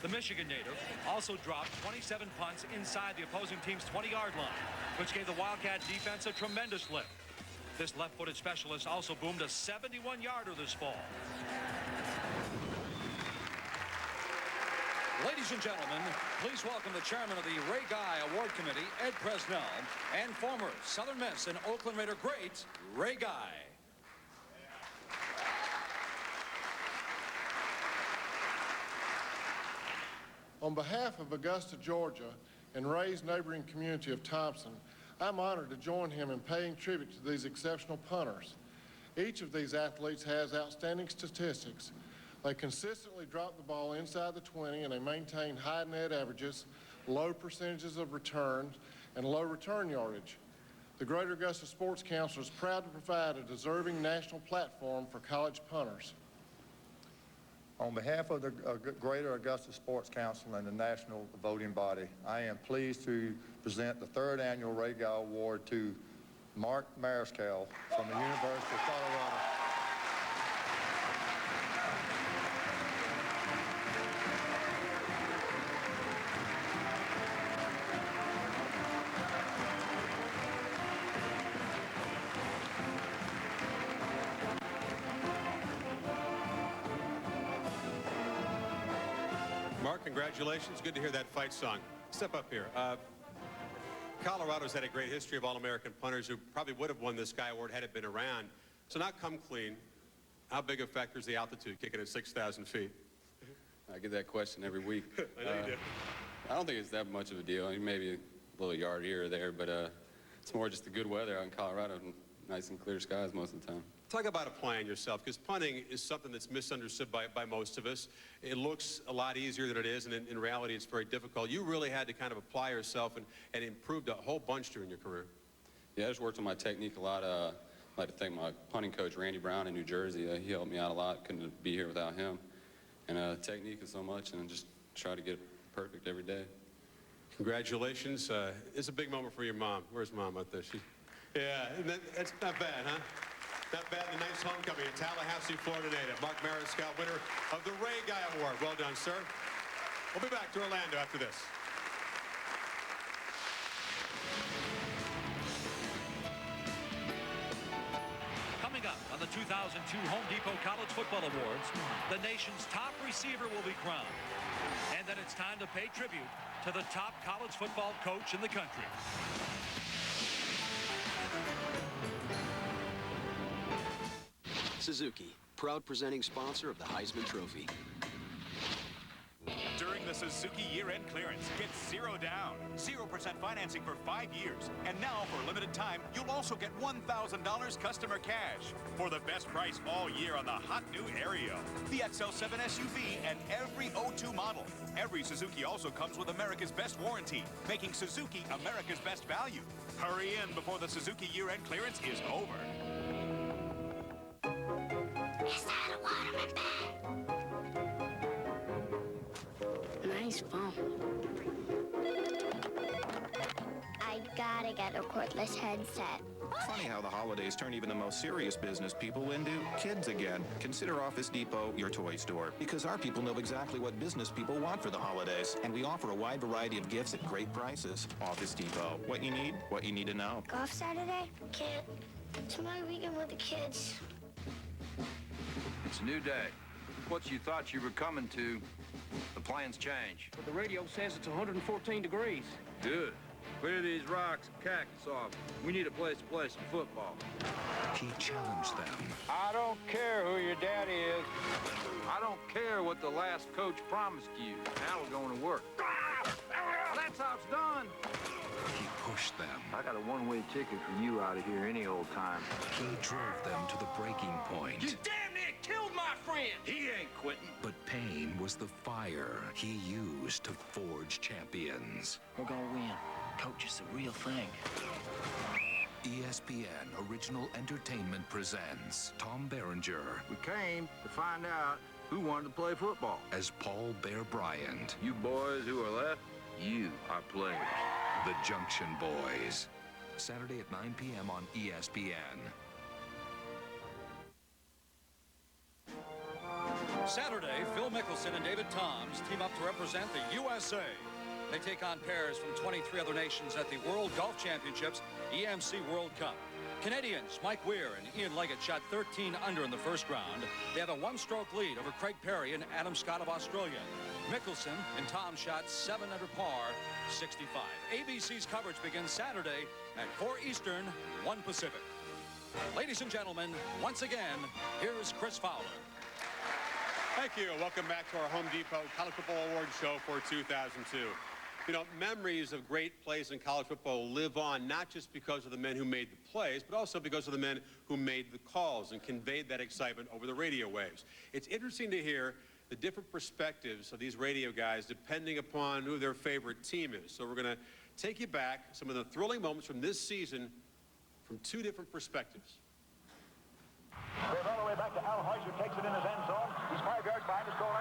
The Michigan native also dropped 27 punts inside the opposing team's 20-yard line, which gave the Wildcat defense a tremendous lift. This left-footed specialist also boomed a 71-yarder this fall. Ladies and gentlemen, please welcome the chairman of the Ray Guy Award Committee, Ed Presnell, and former Southern Miss and Oakland Raider great, Ray Guy. On behalf of Augusta, Georgia, and Ray's neighboring community of Thompson, I'm honored to join him in paying tribute to these exceptional punters. Each of these athletes has outstanding statistics. They consistently drop the ball inside the 20, and they maintain high net averages, low percentages of returns, and low return yardage. The Greater Augusta Sports Council is proud to provide a deserving national platform for college punters. On behalf of the Greater Augusta Sports Council and the national voting body, I am pleased to present the 3rd Annual Ray Guy Award to Mark Mariscal from the University of Colorado. Mark, congratulations. Good to hear that fight song. Step up here. Colorado's had a great history of All-American punters who probably would have won this Guy Award had it been around. So now come clean. How big a factor is the altitude, kicking at 6,000 feet? I get that question every week. I know you do. I don't think it's that much of a deal. I mean, maybe a little yard here or there, but it's more just the good weather out in Colorado and nice and clear skies most of the time. Talk about applying yourself, because punting is something that's misunderstood by most of us. It looks a lot easier than it is, and in reality, it's very difficult. You really had to kind of apply yourself and improved a whole bunch during your career. Yeah, I just worked on my technique a lot. I'd like to thank my punting coach, Randy Brown, in New Jersey. He helped me out a lot. Couldn't be here without him. And technique is so much, and just try to get it perfect every day. Congratulations. It's a big moment for your mom. Where's Mom out there? Yeah, that's not bad, huh? Not bad. A nice homecoming in Tallahassee, Florida native. Mark Mariscal, winner of the Ray Guy Award. Well done, sir. We'll be back to Orlando after this. Coming up on the 2002 Home Depot College Football Awards, the nation's top receiver will be crowned. And then it's time to pay tribute to the top college football coach in the country. Suzuki, proud presenting sponsor of the Heisman Trophy. During the Suzuki year-end clearance, get 0 down, 0% financing for 5 years. And now, for a limited time, you'll also get $1,000 customer cash for the best price all year on the hot new Aereo, the XL7 SUV, and every '02 model. Every Suzuki also comes with America's best warranty, making Suzuki America's best value. Hurry in before the Suzuki year-end clearance is over. Is that a waterman bag? Nice phone. I gotta get a cordless headset. Funny how the holidays turn even the most serious business people into kids again. Consider Office Depot your toy store, because our people know exactly what business people want for the holidays, and we offer a wide variety of gifts at great prices. Office Depot. What you need to know. Golf Saturday? Can't. It's my weekend with the kids. It's a new day. What you thought you were coming to, the plans change. But the radio says it's 114 degrees. Good. Clear these rocks and cactus off. We need a place to play some football. He challenged them. I don't care who your daddy is. I don't care what the last coach promised you. Now we're going to work. Well, that's how it's done. He pushed them. I got a one-way ticket for you out of here any old time. He drove them to the breaking point. You damn near killed my friend. He ain't quitting. But pain was the fire he used to forge champions. We're gonna win. Coach is the real thing. ESPN Original Entertainment presents Tom Berenger. We came to find out who wanted to play football. As Paul Bear Bryant. You boys who are left, you are players. The Junction Boys. Saturday at 9 p.m. on ESPN. Saturday, Phil Mickelson and David Toms team up to represent the USA. They take on pairs from 23 other nations at the World Golf Championships EMC World Cup. Canadians Mike Weir and Ian Leggett shot 13 under in the first round. They have a one-stroke lead over Craig Perry and Adam Scott of Australia. Mickelson and Tom shot 7 under par, 65. ABC's coverage begins Saturday at 4 Eastern, 1 Pacific. Ladies and gentlemen, once again, here's Chris Fowler. Thank you. Welcome back to our Home Depot College Football Awards show for 2002. You know, memories of great plays in college football live on, not just because of the men who made the plays, but also because of the men who made the calls and conveyed that excitement over the radio waves. It's interesting to hear the different perspectives of these radio guys depending upon who their favorite team is. So we're going to take you back some of the thrilling moments from this season from 2 different perspectives. Goes all the way back to Al Hoyser, takes it in his end zone. He's 5 yards behind his goal line.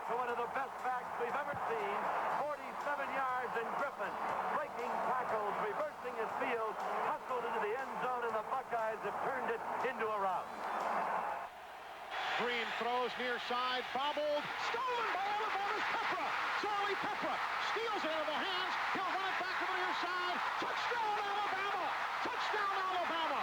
to one of the best backs we've ever seen. 47 yards, and Griffin breaking tackles, reversing his field, hustled into the end zone, and the Buckeyes have turned it into a rout. Green throws near side, bobbled, stolen by Alabama's Pepra. Charlie Pepra steals it out of their hands. He'll run it back to the near side. Touchdown, Alabama! Touchdown, Alabama!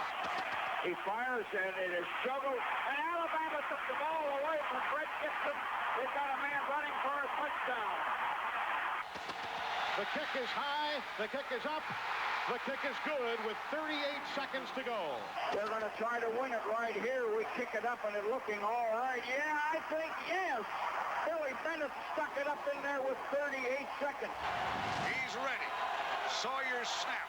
He fires, and it is juggled, and Alabama took the ball away from Brett Gibson. They've got a man running for a touchdown. The kick is high, the kick is up, the kick is good with 38 seconds to go. They're going to try to win it right here. We kick it up, and it's looking all right. Yeah, I think yes. Billy Bennett stuck it up in there with 38 seconds. He's ready. Sawyer's snap.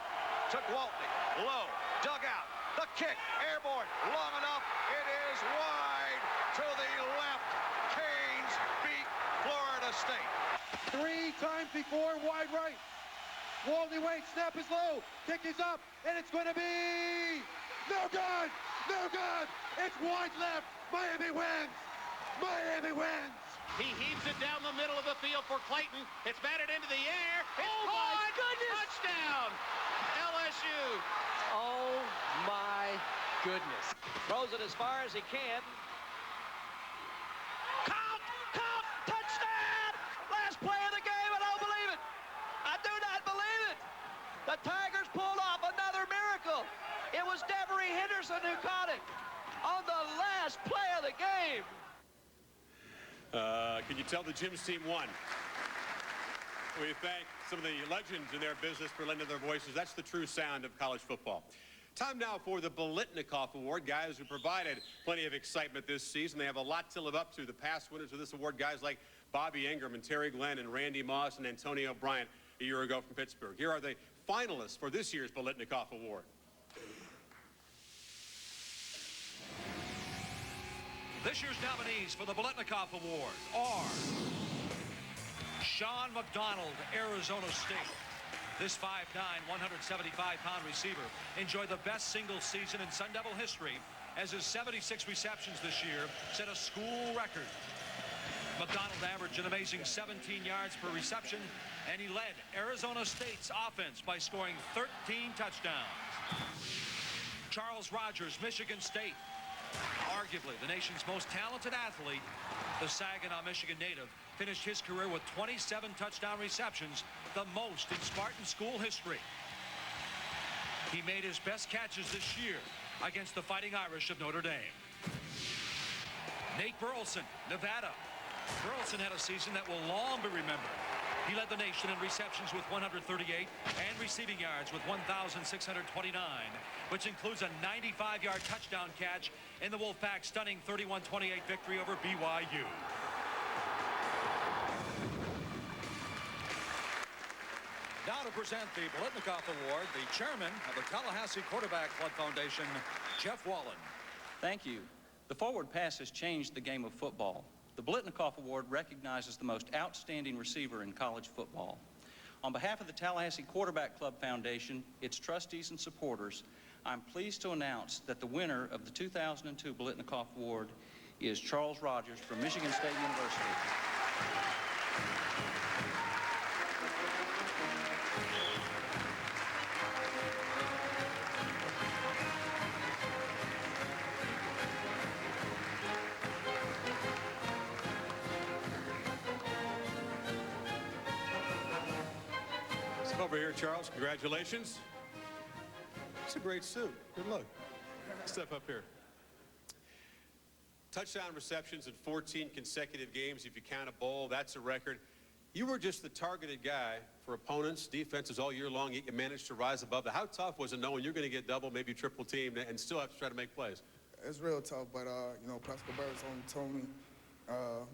Took Waltney. Low. Dug out. The kick. Airborne. Long enough. It is wide to the left. Canes beat Florida State. 3 times before, wide right. Waltney waits. Snap is low. Kick is up. And it's going to be no good. No good. It's wide left. Miami wins. Miami wins. He heaves it down the middle of the field for Clayton. It's batted into the air. It's my caught. goodness! Touchdown, LSU. Oh, my goodness. Throws it as far as he can. Count, touchdown. Last play of the game, I don't believe it. I do not believe it. The Tigers pulled off another miracle. It was Devery Henderson who caught it on the last play of the game. Can you tell the Jim's team won? We thank some of the legends in their business for lending their voices. That's the true sound of college football. Time now for the Biletnikoff Award, guys who provided plenty of excitement this season. They have a lot to live up to. The past winners of this award, guys like Bobby Ingram and Terry Glenn and Randy Moss and Antonio Bryant a year ago from Pittsburgh. Here are the finalists for this year's Biletnikoff Award. This year's nominees for the Biletnikoff Award are Sean McDonald, Arizona State. This 5'9", 175-pound receiver enjoyed the best single season in Sun Devil history as his 76 receptions this year set a school record. McDonald averaged an amazing 17 yards per reception, and he led Arizona State's offense by scoring 13 touchdowns. Charles Rogers, Michigan State. Arguably the nation's most talented athlete, the Saginaw, Michigan native finished his career with 27 touchdown receptions, the most in Spartan school history. He made his best catches this year against the Fighting Irish of Notre Dame. Nate Burleson, Nevada. Burleson had a season that will long be remembered. He led the nation in receptions with 138 and receiving yards with 1,629, which includes a 95-yard touchdown catch in the Wolfpack's stunning 31-28 victory over BYU. Now to present the Biletnikoff Award, the chairman of the Tallahassee Quarterback Club Foundation, Jeff Wallen. Thank you. The forward pass has changed the game of football. The Biletnikoff Award recognizes the most outstanding receiver in college football. On behalf of the Tallahassee Quarterback Club Foundation, its trustees and supporters, I'm pleased to announce that the winner of the 2002 Biletnikoff Award is Charles Rogers from Michigan State University. Over here, Charles. Congratulations. It's a great suit. Good look. Step up here. Touchdown receptions in 14 consecutive games. If you count a bowl, that's a record. You were just the targeted guy for opponents, defenses all year long. You managed to rise above that. How tough was it knowing you're going to get double, maybe triple teamed, and still have to try to make plays? It's real tough, but, you know, Plaxico Burris told me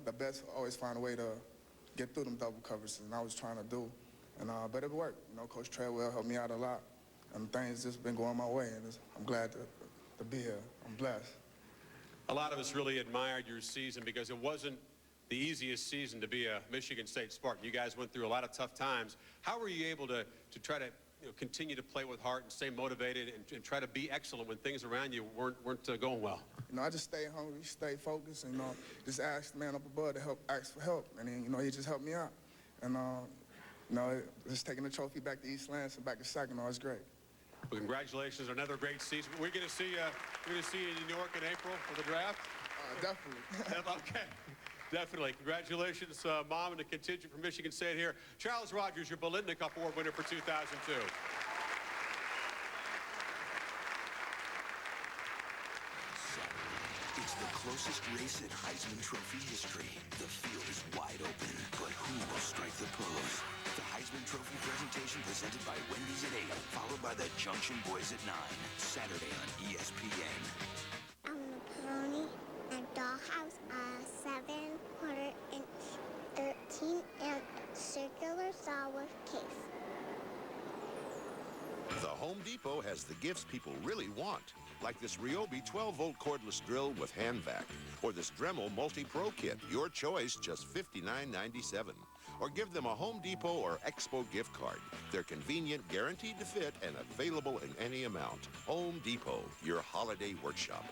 the best always find a way to get through them double coverages, and I was trying to do. But it worked. You know, Coach Treadwell helped me out a lot, and things just been going my way, and I'm glad to be here. I'm blessed. A lot of us really admired your season because it wasn't the easiest season to be a Michigan State Spartan. You guys went through a lot of tough times. How were you able to try to continue to play with heart and stay motivated and try to be excellent when things around you weren't going well? you know, I just stay hungry, stay focused, and, you know, just ask the man up above to ask for help. And then, you know, he just helped me out. And, you know, just taking the trophy back to East Lance and back to Saginaw is great. Well, congratulations on another great season. We're going to see you in New York in April for the draft. Definitely. Okay. Definitely. Congratulations, Mom, and the contingent from Michigan State here. Charles Rogers, your Bolitnikoff Award winner for 2002. It's the closest race in Heisman Trophy history. The field is wide open, but who will strike the pose? The Heisman Trophy presentation presented by Wendy's at 8, followed by the Junction Boys at 9. Saturday on ESPN. I'm a pony, a dollhouse, a 7/4-inch, 13-inch circular Star Wars case. The Home Depot has the gifts people really want, like this Ryobi 12-volt cordless drill with hand vac, or this Dremel Multi-Pro kit, your choice, just $59.97. Or give them a Home Depot or Expo gift card. They're convenient, guaranteed to fit, and available in any amount. Home Depot, your holiday workshop.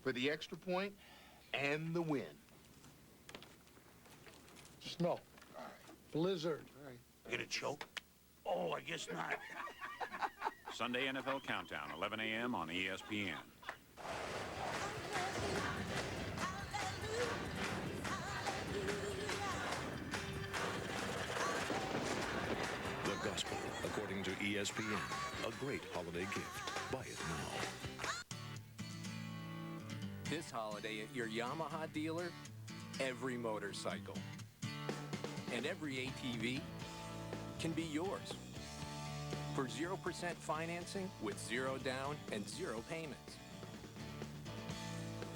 For the extra point and the win. Snow. All right. Blizzard. All right. Get a choke? Oh, I guess not. Sunday NFL Countdown, 11 a.m. on ESPN. The Gospel, according to ESPN. A great holiday gift. Buy it now. This holiday at your Yamaha dealer, every motorcycle and every ATV can be yours for 0% financing with 0 down and 0 payments.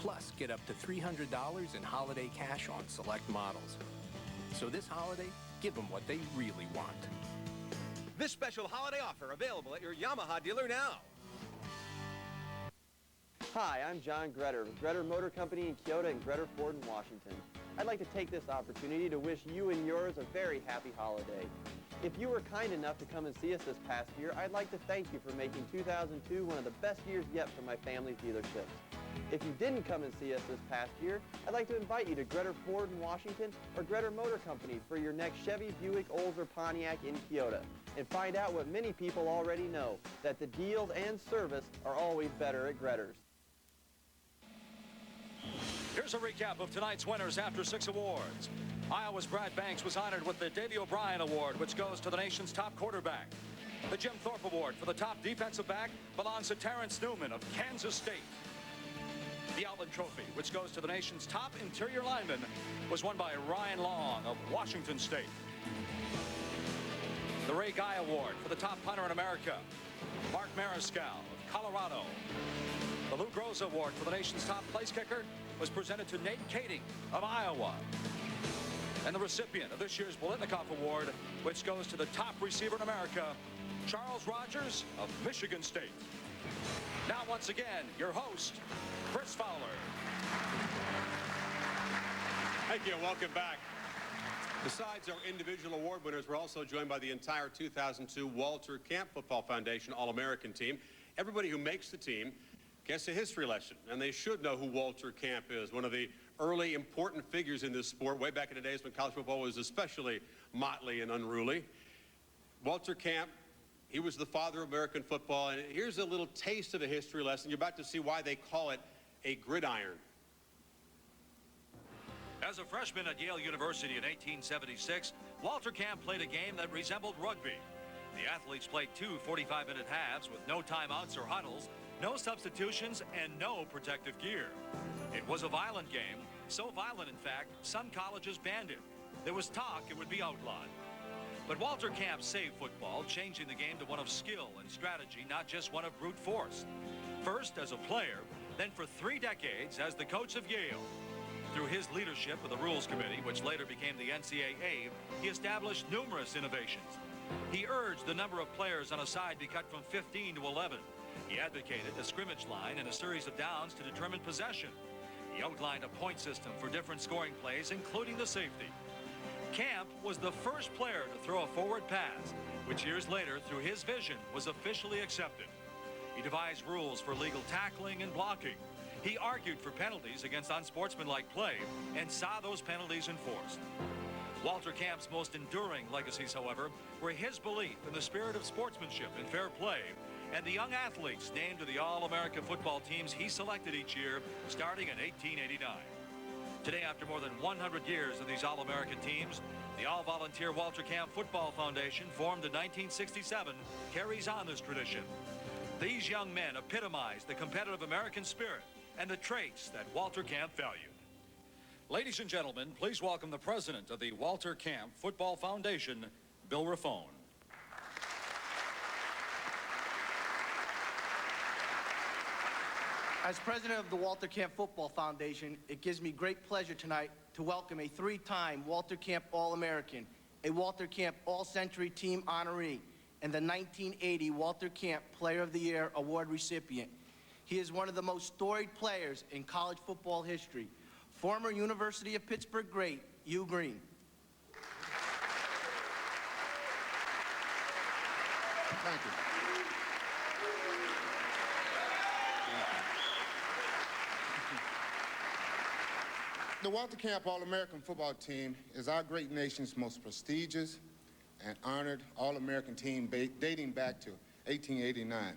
Plus, get up to $300 in holiday cash on select models. So this holiday, give them what they really want. This special holiday offer available at your Yamaha dealer now. Hi, I'm John Gretter with Gretter Motor Company in Kyoto and Gretter Ford in Washington. I'd like to take this opportunity to wish you and yours a very happy holiday. If you were kind enough to come and see us this past year, I'd like to thank you for making 2002 one of the best years yet for my family's dealerships. If you didn't come and see us this past year, I'd like to invite you to Gretter Ford in Washington or Gretter Motor Company for your next Chevy, Buick, Olds, or Pontiac in Kyoto. And find out what many people already know, that the deals and service are always better at Gretter's. Here's a recap of tonight's winners after 6 awards. Iowa's Brad Banks was honored with the Davey O'Brien Award, which goes to the nation's top quarterback. The Jim Thorpe Award for the top defensive back belongs to Terrence Newman of Kansas State. The Outland Trophy, which goes to the nation's top interior lineman, was won by Ryan Long of Washington State. The Ray Guy Award for the top punter in America, Mark Mariscal of Colorado. The Lou Groza Award for the nation's top place kicker was presented to Nate Kaeding of Iowa. And the recipient of this year's Bolitnikoff Award, which goes to the top receiver in America, Charles Rogers of Michigan State. Now, once again, your host, Chris Fowler. Thank you, and welcome back. Besides our individual award winners, we're also joined by the entire 2002 Walter Camp Football Foundation All-American team. Everybody who makes the team gets a history lesson, and they should know who Walter Camp is, one of the early important figures in this sport, way back in the days when college football was especially motley and unruly. Walter Camp, he was the father of American football, and here's a little taste of a history lesson. You're about to see why they call it a gridiron. As a freshman at Yale University in 1876, Walter Camp played a game that resembled rugby. The athletes played 2 45-minute halves with no timeouts or huddles, no substitutions, and no protective gear. It was a violent game, so violent, in fact, some colleges banned it. There was talk it would be outlawed. But Walter Camp saved football, changing the game to one of skill and strategy, not just one of brute force. First, as a player, then for 3 decades as the coach of Yale. Through his leadership of the Rules Committee, which later became the NCAA, he established numerous innovations. He urged the number of players on a side be cut from 15 to 11. He advocated a scrimmage line and a series of downs to determine possession. He outlined a point system for different scoring plays, including the safety. Camp was the first player to throw a forward pass, which years later, through his vision, was officially accepted. He devised rules for legal tackling and blocking. He argued for penalties against unsportsmanlike play and saw those penalties enforced. Walter Camp's most enduring legacies, however, were his belief in the spirit of sportsmanship and fair play, and the young athletes named to the All-America football teams he selected each year, starting in 1889. Today, after more than 100 years of these All-American teams, the all-volunteer Walter Camp Football Foundation, formed in 1967, carries on this tradition. These young men epitomize the competitive American spirit and the traits that Walter Camp valued. Ladies and gentlemen, please welcome the president of the Walter Camp Football Foundation, Bill Raffone. As president of the Walter Camp Football Foundation, it gives me great pleasure tonight to welcome a 3-time Walter Camp All-American, a Walter Camp All-Century Team honoree, and the 1980 Walter Camp Player of the Year Award recipient. He is one of the most storied players in college football history, former University of Pittsburgh great, Hugh Green. Thank you. The Walter Camp All-American football team is our great nation's most prestigious and honored All-American team dating back to 1889.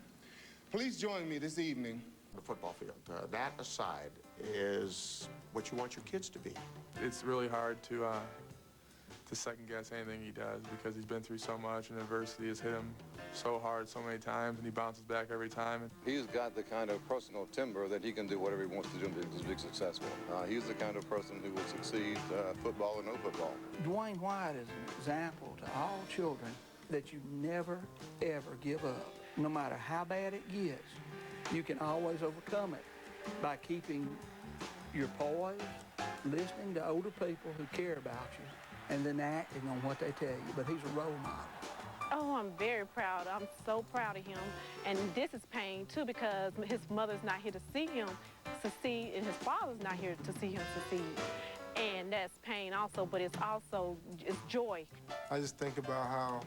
Please join me this evening. The football field. That aside is what you want your kids to be. It's really hard to second guess anything he does because he's been through so much and adversity has hit him so hard so many times and he bounces back every time. He's got the kind of personal timber that he can do whatever he wants to do to be successful. He's the kind of person who will succeed, football or no football. Dwayne White is an example to all children that you never, ever give up. No matter how bad it gets, you can always overcome it by keeping your poise, listening to older people who care about you, and then acting on what they tell you. But he's a role model. Oh, I'm very proud. I'm so proud of him. And this is pain, too, because his mother's not here to see him succeed, and his father's not here to see him succeed. And that's pain also, but it's joy. I just think about how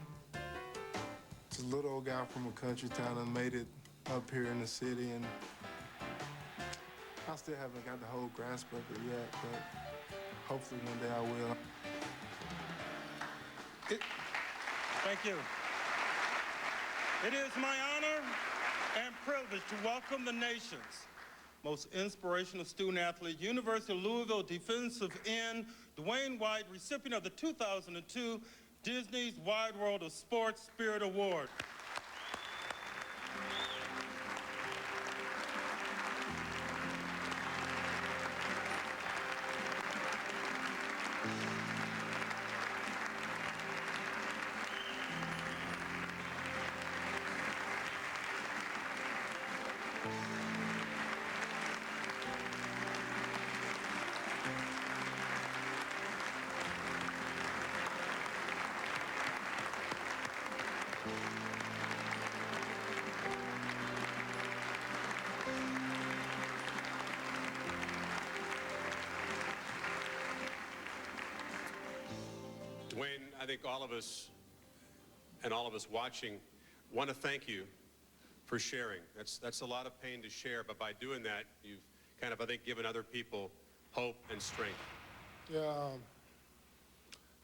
this little old guy from a country town and made it up here in the city, and I still haven't got the whole grasp of it yet, but hopefully one day I will. Thank you. It is my honor and privilege to welcome the nation's most inspirational student athlete, University of Louisville defensive end, Dwayne White, recipient of the 2002 Disney's Wide World of Sports Spirit Award. Dwayne, I think all of us and all of us watching want to thank you for sharing. That's a lot of pain to share, but by doing that, you've kind of, I think, given other people hope and strength. Yeah,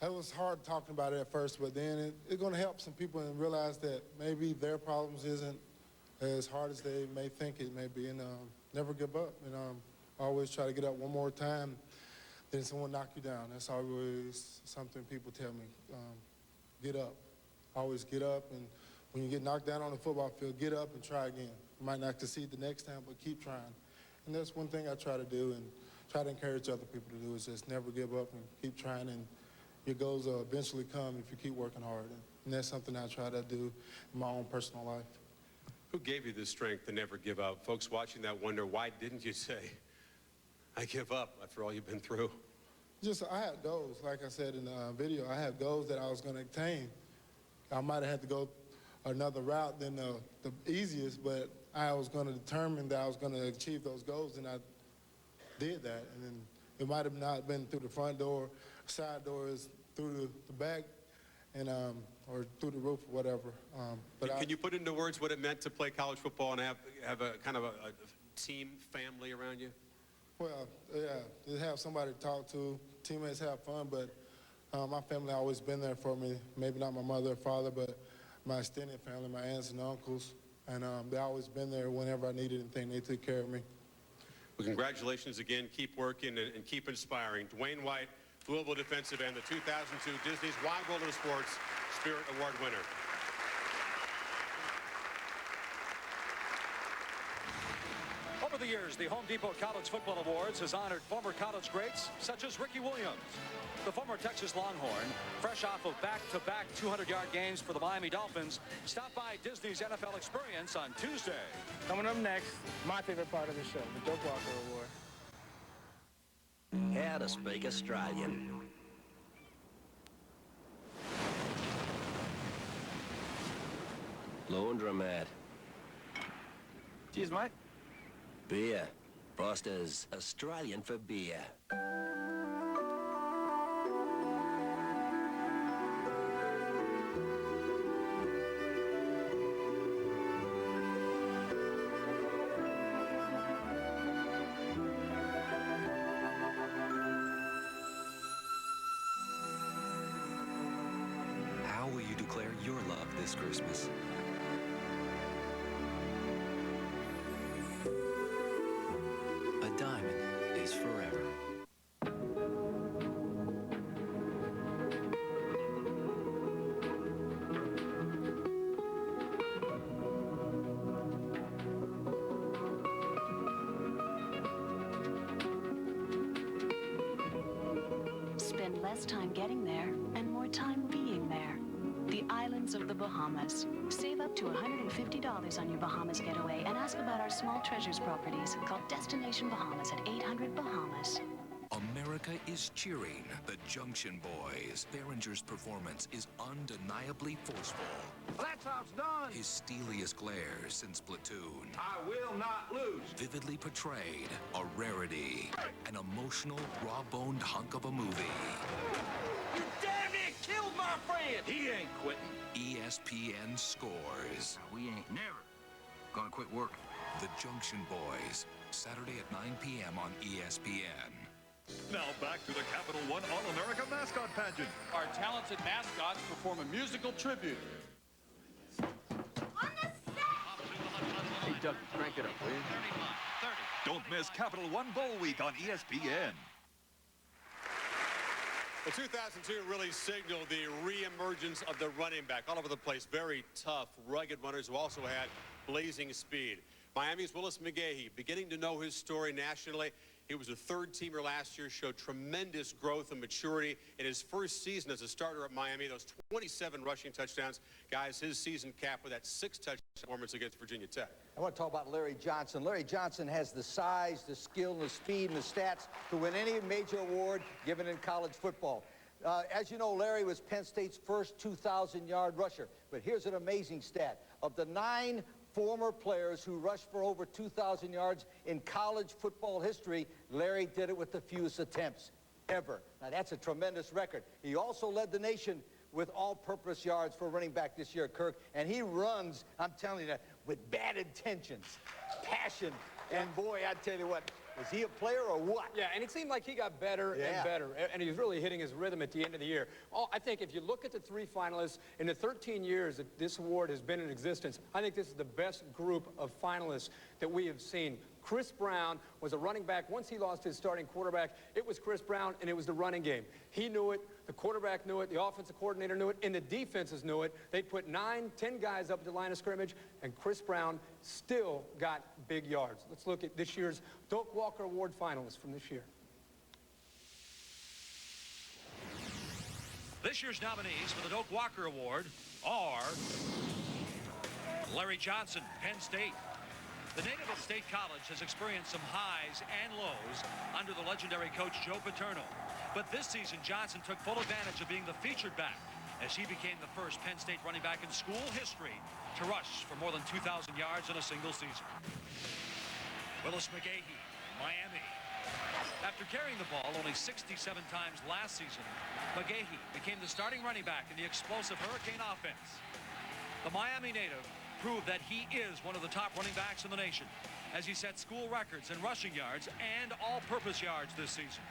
it was hard talking about it at first, but then it's going to help some people and realize that maybe their problems isn't as hard as they may think it may be, and never give up. And always try to get up one more time, then someone knock you down. That's always something people tell me. Get up. Always get up, and when you get knocked down on the football field, get up and try again. You might not succeed the next time, but keep trying. And that's one thing I try to do and try to encourage other people to do is just never give up and keep trying, and your goals will eventually come if you keep working hard. And that's something I try to do in my own personal life. Who gave you the strength to never give up? Folks watching that wonder, why didn't you say, I give up after all you've been through? Just, I had goals. Like I said in the video, I had goals that I was going to attain. I might have had to go another route than the easiest, but I was going to determine that I was going to achieve those goals, and I did that. And then it might have not been through the front door, side doors, through the back, and or through the roof, or whatever. Can you put into words what it meant to play college football and have a kind of a team, family around you? Well, yeah, to have somebody to talk to, teammates have fun, but my family always been there for me. Maybe not my mother or father, but my extended family, my aunts and uncles, and they always been there whenever I needed anything. They took care of me. Well, congratulations again. Keep working and keep inspiring. Dwayne White, Louisville defensive end, the 2002 Disney's Wide World of Sports Spirit Award winner. Over the years, the Home Depot College Football Awards has honored former college greats such as Ricky Williams. The former Texas Longhorn, fresh off of back-to-back 200-yard games for the Miami Dolphins, stopped by Disney's NFL Experience on Tuesday. Coming up next, my favorite part of the show, the Doak Walker Award. How to speak Australian. Laundromat. Cheers, mate. Beer. Foster's Australian for beer. How will you declare your love this Christmas? A diamond is forever. Spend less time getting there and more time being there. The islands of the Bahamas. Save up to $150 on your Bahamas getaway and ask about our small treasures properties called Destination Bahamas at 800 Bahamas. America is cheering the Junction Boys. Behringer's performance is undeniably forceful. That's how it's done. His steeliest glare since Platoon. I will not lose. Vividly portrayed, a rarity. An emotional, raw-boned hunk of a movie. You damn near killed my friend. He ain't quitting. ESPN scores. We ain't never gonna quit working. The Junction Boys, Saturday at 9 p.m. on ESPN. Now back to the Capital One All-America Mascot Pageant. Our talented mascots perform a musical tribute. Hey, Duck, crank it up, will you? 30. Don't miss Capital One Bowl Week on ESPN. Well, 2002 really signaled the reemergence of the running back all over the place. Very tough, rugged runners who also had blazing speed. Miami's Willis McGahee beginning to know his story nationally. He was a third-teamer last year, showed tremendous growth and maturity in his first season as a starter at Miami. Those 27 rushing touchdowns. Guys, his season cap with that 6-touchdown performance against Virginia Tech. I want to talk about Larry Johnson. Larry Johnson has the size, the skill, and the speed, and the stats to win any major award given in college football. As you know, Larry was Penn State's first 2,000-yard rusher. But here's an amazing stat. Of the 9 former players who rushed for over 2,000 yards in college football history, Larry did it with the fewest attempts ever. Now, that's a tremendous record. He also led the nation with all-purpose yards for running back this year, Kirk. And he runs, I'm telling you, with bad intentions, passion. And, boy, I tell you what, is he a player or what? Yeah, and it seemed like he got better and better, and he was really hitting his rhythm at the end of the year. I think if you look at the 3 finalists, in the 13 years that this award has been in existence, I think this is the best group of finalists that we have seen. Chris Brown was a running back. Once he lost his starting quarterback, it was Chris Brown, and it was the running game. He knew it, the quarterback knew it, the offensive coordinator knew it, and the defenses knew it. They put 9, 10 guys up at the line of scrimmage, and Chris Brown still got big yards. Let's look at this year's Doak Walker Award finalists from this year. This year's nominees for the Doak Walker Award are Larry Johnson, Penn State. The native of State College has experienced some highs and lows under the legendary coach Joe Paterno. But this season, Johnson took full advantage of being the featured back as he became the first Penn State running back in school history to rush for more than 2,000 yards in a single season. Willis McGahee, Miami. After carrying the ball only 67 times last season, McGahee became the starting running back in the explosive Hurricane offense. The Miami native proved that he is one of the top running backs in the nation as he set school records in rushing yards and all-purpose yards this season.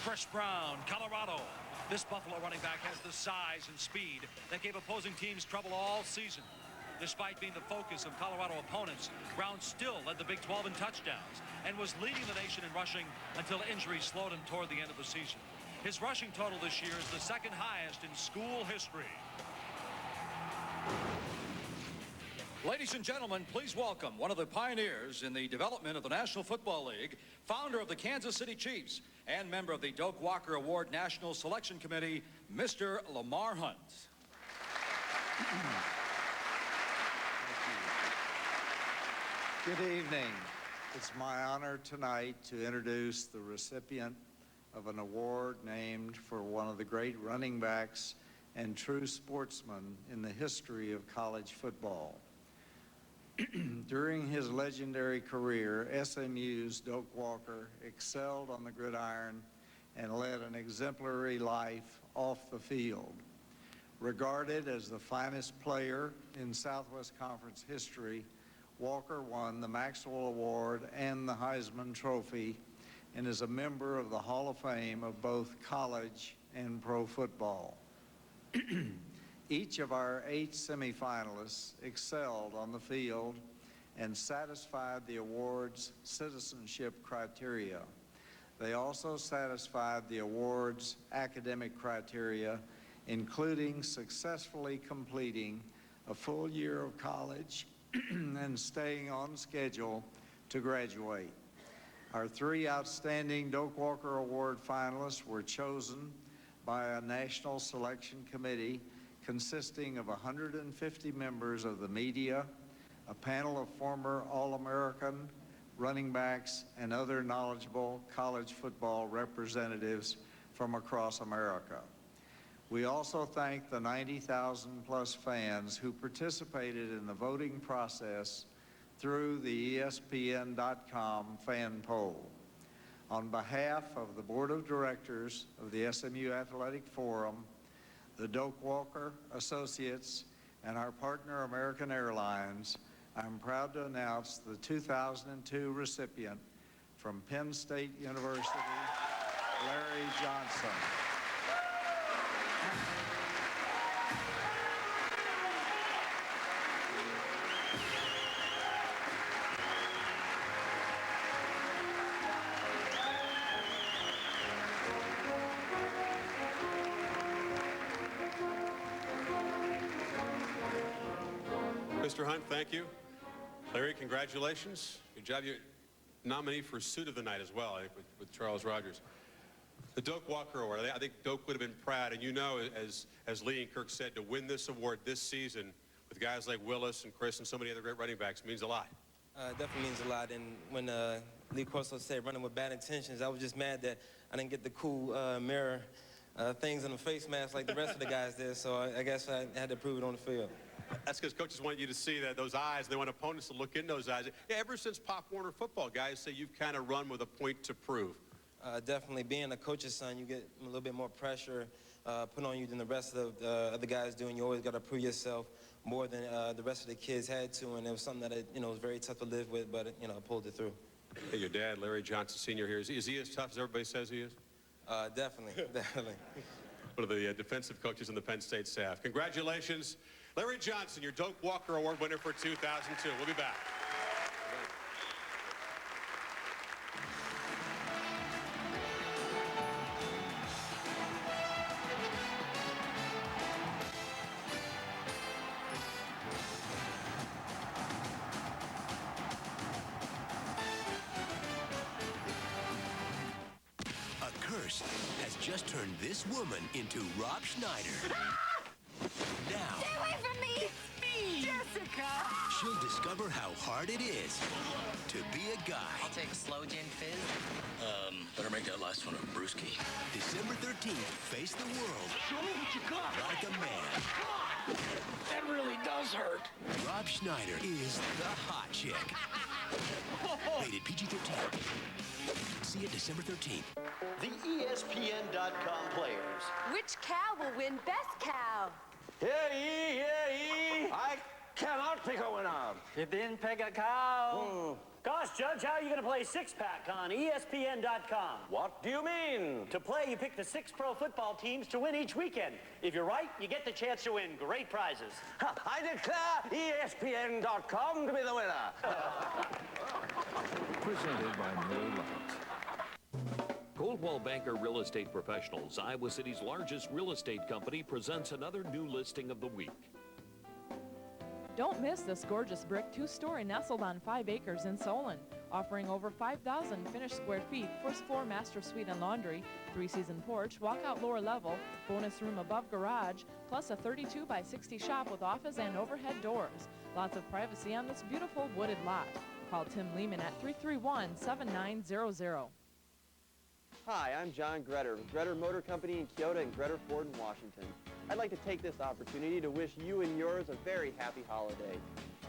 Chris Brown, Colorado. This Buffalo running back has the size and speed that gave opposing teams trouble all season. Despite being the focus of Colorado opponents, Brown still led the Big 12 in touchdowns and was leading the nation in rushing until injuries slowed him toward the end of the season. His rushing total this year is the second highest in school history. Ladies and gentlemen, please welcome one of the pioneers in the development of the National Football League, founder of the Kansas City Chiefs, and member of the Doak Walker Award National Selection Committee, Mr. Lamar Hunt. Good evening. It's my honor tonight to introduce the recipient of an award named for one of the great running backs and true sportsmen in the history of college football. During his legendary career, SMU's Doak Walker excelled on the gridiron and led an exemplary life off the field. Regarded as the finest player in Southwest Conference history, Walker won the Maxwell Award and the Heisman Trophy and is a member of the Hall of Fame of both college and pro football. Each of our 8 semifinalists excelled on the field and satisfied the award's citizenship criteria. They also satisfied the award's academic criteria, including successfully completing a full year of college and staying on schedule to graduate. Our 3 outstanding Doak Walker Award finalists were chosen by a national selection committee consisting of 150 members of the media, a panel of former All-American running backs, and other knowledgeable college football representatives from across America. We also thank the 90,000 plus fans who participated in the voting process through the ESPN.com fan poll. On behalf of the Board of Directors of the SMU Athletic Forum, the Doak Walker Associates, and our partner American Airlines, I'm proud to announce the 2002 recipient from Penn State University, Larry Johnson. Mr. Hunt, thank you. Larry, congratulations. Good job. You're nominee for Suit of the Night as well, I think, with Charles Rogers. The Doak Walker Award, I think Doak would have been proud, and you know, as Lee and Kirk said, to win this award this season with guys like Willis and Chris and so many other great running backs means a lot. Definitely means a lot, and when Lee Corso said running with bad intentions, I was just mad that I didn't get the cool mirror things on the face mask like the rest of the guys did, so I guess I had to prove it on the field. That's because coaches want you to see those eyes. They want opponents to look in those eyes. Yeah, ever since Pop Warner football, guys say you've kind of run with a point to prove. Definitely, being a coach's son, you get a little bit more pressure put on you than the rest of the other guys do, and you always got to prove yourself more than the rest of the kids had to, and it was something that was very tough to live with, but I pulled it through. Hey, your dad, Larry Johnson Sr. here, is he as tough as everybody says he is? Definitely, definitely. One of the defensive coaches on the Penn State staff. Congratulations, Larry Johnson, your Doak Walker Award winner for 2002. We'll be back. A curse has just turned this woman into Rob Schneider. Now, Stay away from me! It's me! car? She'll discover how hard it is to be a guy. I'll take a slow gin fizz. Better make that last one a brewski. December 13th, face the world. Show me what you got. Like a man. That really does hurt. Rob Schneider is the hot chick. Rated PG-13. See it December 13th. The ESPN.com players. Which cow will win best cow? Hear ye, hear ye. I cannot pick a winner. You didn't pick a cow? Gosh, Judge, how are you going to play six-pack on ESPN.com? What do you mean? To play, you pick the 6 pro football teams to win each weekend. If you're right, you get the chance to win great prizes. I declare ESPN.com to be the winner. Presented by Miller Lite. Coldwell Banker Real Estate Professionals, Iowa City's largest real estate company, presents another new listing of the week. Don't miss this gorgeous brick 2-story nestled on 5 acres in Solon, offering over 5,000 finished square feet, first floor master suite and laundry, 3-season porch, walkout lower level, bonus room above garage, plus a 32 by 60 shop with office and overhead doors. Lots of privacy on this beautiful wooded lot. Call Tim Lehman at 331-7900. Hi, I'm John Gretter with Gretter Motor Company in Kyoto and Gretter Ford in Washington. I'd like to take this opportunity to wish you and yours a very happy holiday.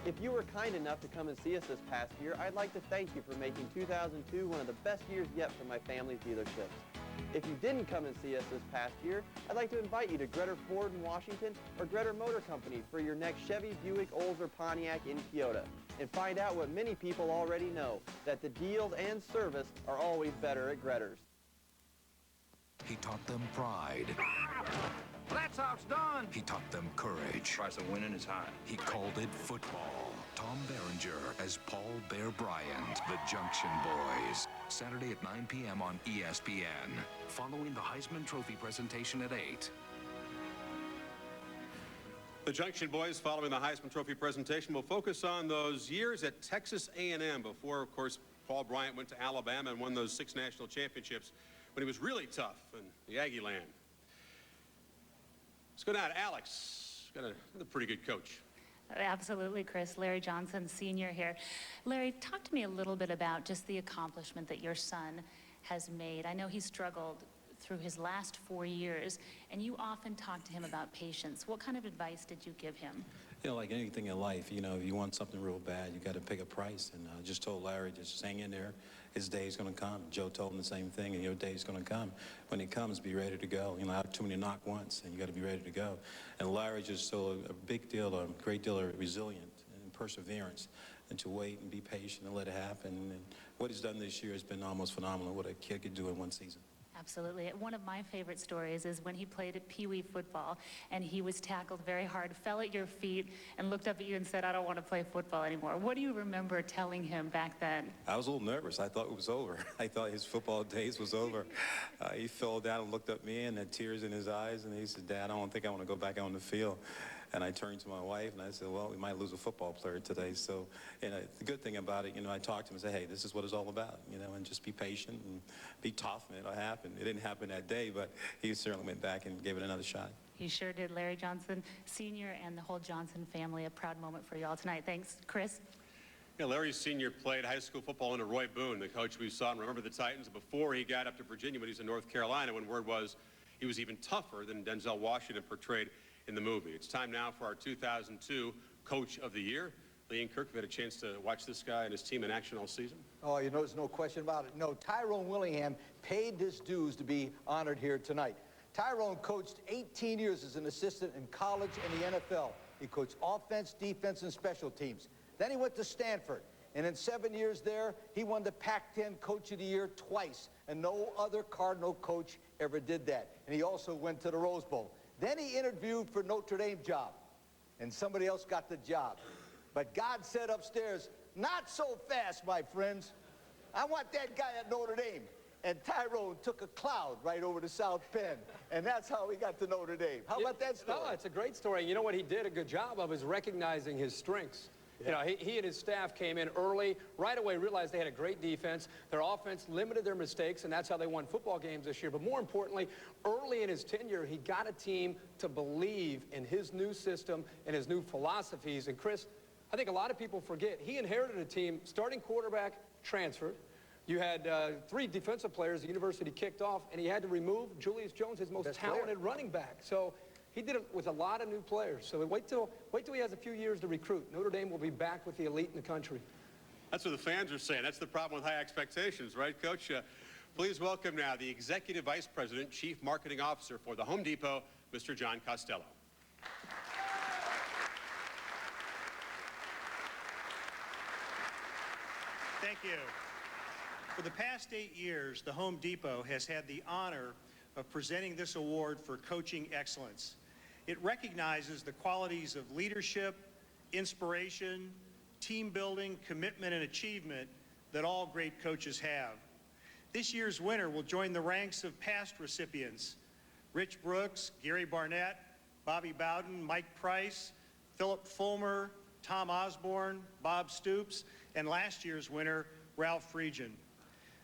If you were kind enough to come and see us this past year, I'd like to thank you for making 2002 one of the best years yet for my family's dealerships. If you didn't come and see us this past year, I'd like to invite you to Gretter Ford in Washington or Gretter Motor Company for your next Chevy, Buick, Olds, or Pontiac in Kyoto. And find out what many people already know, that the deals and service are always better at Gretter's. He taught them pride. That's how it's done. He taught them courage. Price of winning is high. He called it football. Tom Berenger as Paul Bear Bryant, the Junction Boys. Saturday at 9 p.m. on ESPN. Following the Heisman Trophy presentation at 8. The Junction Boys, following the Heisman Trophy presentation, will focus on those years at Texas A&M before, of course, Paul Bryant went to Alabama and won those 6 national championships when he was really tough in the Aggie land. Let's go down to Alex. Got another pretty good coach. Absolutely, Chris. Larry Johnson, senior here. Larry, talk to me a little bit about just the accomplishment that your son has made. I know he struggled through his last 4 years, and you often talk to him about patience. What kind of advice did you give him? You know, like anything in life, you know, if you want something real bad, you got to pick a price. And I just told Larry, just hang in there. His day's going to come. Joe told him the same thing, and your day's going to come. When it comes, be ready to go. You know, I have too many knock once, and you got to be ready to go. And Larry just showed a big deal, a great deal of resilience and perseverance, and to wait and be patient and let it happen. And what he's done this year has been almost phenomenal, what a kid could do in one season. Absolutely. One of my favorite stories is when he played at Pee Wee football and he was tackled very hard, fell at your feet, and looked up at you and said, "I don't want to play football anymore." What do you remember telling him back then? I was a little nervous. I thought it was over. I thought his football days was over. He fell down and looked at me and had tears in his eyes, and he said, "Dad, I don't think I want to go back on the field." And I turned to my wife and I said, "Well, we might lose a football player today." So, you know, the good thing about it, you know, I talked to him and said, "Hey, this is what it's all about, you know, and just be patient and be tough, and it'll happen." It didn't happen that day, but he certainly went back and gave it another shot. He sure did. Larry Johnson, senior, and the whole Johnson family, a proud moment for you all tonight. Thanks. Chris? Yeah, Larry Sr. played high school football under Roy Boone, the coach we saw and remember the Titans before he got up to Virginia when he was in North Carolina, when word was he was even tougher than Denzel Washington portrayed in the movie. It's time now for our 2002 Coach of the Year. Lee and Kirk have had a chance to watch this guy and his team in action all season. Oh, you know, there's no question about it. No, Tyrone Willingham paid his dues to be honored here tonight. Tyrone coached 18 years as an assistant in college and the NFL. He coached offense, defense, and special teams. Then he went to Stanford, and in 7 years there, he won the Pac-10 Coach of the Year twice, and no other Cardinal coach ever did that. And he also went to the Rose Bowl. Then he interviewed for Notre Dame job, and somebody else got the job. But God said upstairs, "Not so fast, my friends. I want that guy at Notre Dame." And Tyrone took a cloud right over to South Penn, and that's how he got to Notre Dame. How about that story? No, it's a great story. You know what he did a good job of is recognizing his strengths. Yeah. You know, he and his staff came in early, right away realized they had a great defense. Their offense limited their mistakes, and that's how they won football games this year. But more importantly, early in his tenure, he got a team to believe in his new system and his new philosophies. And Chris, I think a lot of people forget he inherited a team, starting quarterback transferred. You had 3 defensive players the university kicked off, and he had to remove Julius Jones, his most talented running back. So he did it with a lot of new players. So wait till he has a few years to recruit. Notre Dame will be back with the elite in the country. That's what the fans are saying. That's the problem with high expectations, right, Coach? Please welcome now the Executive Vice President, Chief Marketing Officer for the Home Depot, Mr. John Costello. Thank you. For the past 8 years, the Home Depot has had the honor of presenting this award for coaching excellence. It recognizes the qualities of leadership, inspiration, team building, commitment, and achievement that all great coaches have. This year's winner will join the ranks of past recipients: Rich Brooks, Gary Barnett, Bobby Bowden, Mike Price, Philip Fulmer, Tom Osborne, Bob Stoops, and last year's winner, Ralph Friedgen.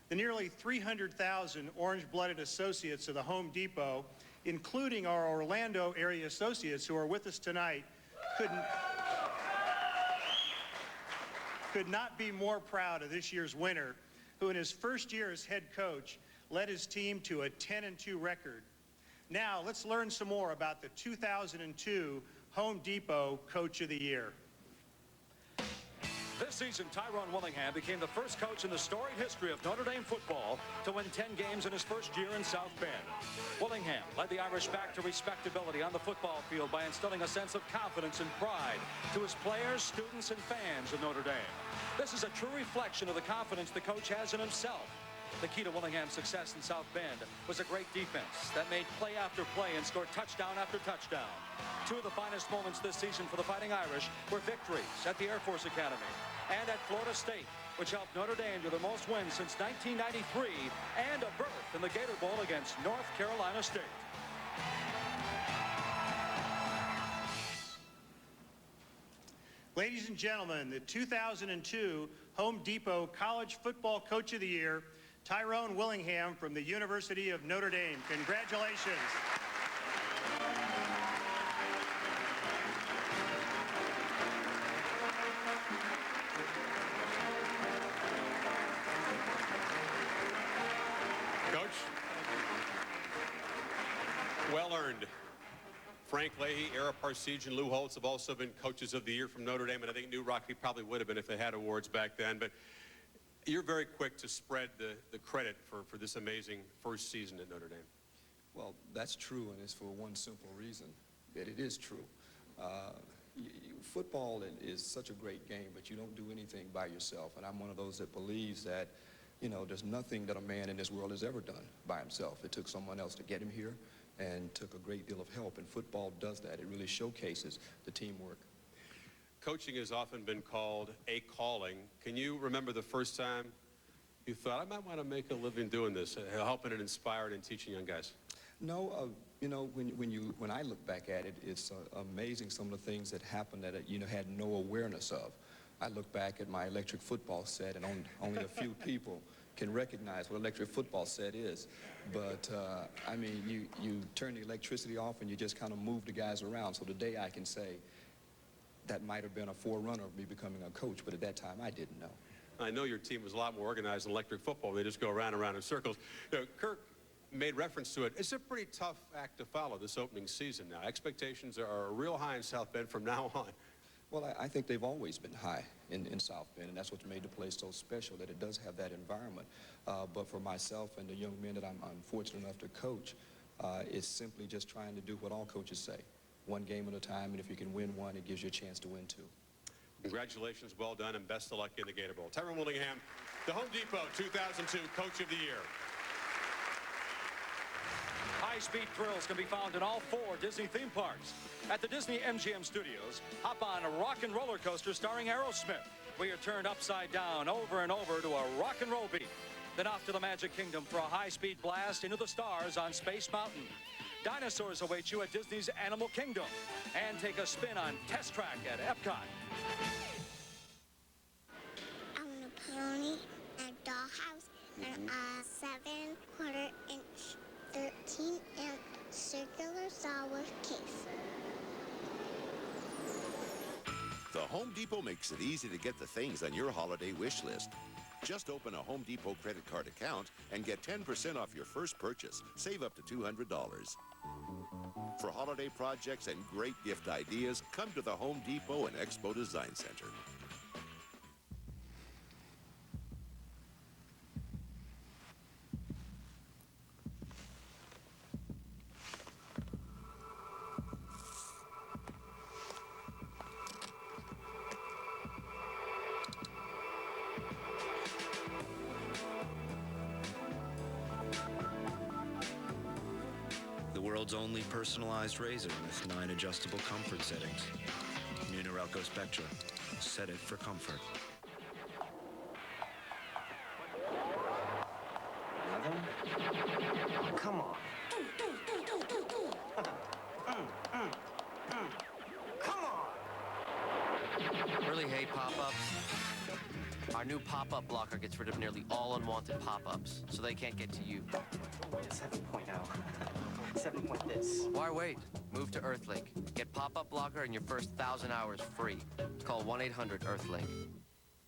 The nearly 300,000 orange-blooded associates of the Home Depot, including our Orlando area associates who are with us tonight, could not be more proud of this year's winner, who in his first year as head coach led his team to a 10-2 record. Now let's learn some more about the 2002 Home Depot Coach of the Year. This season, Tyrone Willingham became the first coach in the storied history of Notre Dame football to win 10 games in his first year in South Bend. Willingham led the Irish back to respectability on the football field by instilling a sense of confidence and pride to his players, students, and fans of Notre Dame. This is a true reflection of the confidence the coach has in himself. The key to Willingham's success in South Bend was a great defense that made play after play and scored touchdown after touchdown. Two of the finest moments this season for the Fighting Irish were victories at the Air Force Academy and at Florida State, which helped Notre Dame to their most wins since 1993 and a berth in the Gator Bowl against North Carolina State. Ladies and gentlemen, the 2002 Home Depot College Football Coach of the Year, Tyrone Willingham from the University of Notre Dame. Congratulations. Coach, well earned. Frank Leahy, Ara Parseghian, and Lou Holtz have also been coaches of the year from Notre Dame, and I think New Rocky probably would have been if they had awards back then. But you're very quick to spread the credit for this amazing first season at Notre Dame. Well, that's true, and it's for one simple reason, that it is true. Football is such a great game, but you don't do anything by yourself. And I'm one of those that believes that, you know, there's nothing that a man in this world has ever done by himself. It took someone else to get him here and took a great deal of help, and football does that. It really showcases the teamwork. Coaching has often been called a calling. Can you remember the first time you thought, I might want to make a living doing this, helping and inspiring and teaching young guys? No, you know, when I look back at it, it's amazing some of the things that happened that you know had no awareness of. I look back at my electric football set, and only a few people can recognize what electric football set is. But I mean, you turn the electricity off and you just kind of move the guys around. So today I can say that might have been a forerunner of me becoming a coach, but at that time I didn't know. I know your team was a lot more organized than electric football. They just go around and around in circles. You know, Kirk made reference to it. It's a pretty tough act to follow this opening season now. Expectations are real high in South Bend from now on. Well, I think they've always been high in South Bend, and that's what made the place so special, that it does have that environment. But for myself and the young men that I'm fortunate enough to coach, it's simply just trying to do what all coaches say. One game at a time, and if you can win one, it gives you a chance to win two. Congratulations, well done, and best of luck in the Gator Bowl. Tyrone Willingham, the Home Depot 2002 Coach of the Year. High-speed thrills can be found in all 4 Disney theme parks. At the Disney MGM Studios, hop on a rock and roller coaster starring Aerosmith, where you're turned upside down over and over to a rock and roll beat. Then off to the Magic Kingdom for a high-speed blast into the stars on Space Mountain. Dinosaurs await you at Disney's Animal Kingdom. And take a spin on Test Track at Epcot. I want a pony, a dollhouse, and a 7/4-inch 13-inch circular Star Wars case. The Home Depot makes it easy to get the things on your holiday wish list. Just open a Home Depot credit card account and get 10% off your first purchase. Save up to $200. For holiday projects and great gift ideas, come to the Home Depot and Expo Design Center. The world's only personalized razor with 9 adjustable comfort settings. New Norelco Spectra. Set it for comfort. Another? Come on. Come on. Really hate pop-ups? Our new pop-up blocker gets rid of nearly all unwanted pop-ups, so they can't get to you. 7.0. 7 point this. Why wait? Move to Earthlink. Get pop-up blocker and your first 1,000 hours free. Call 1-800-EARTHLINK.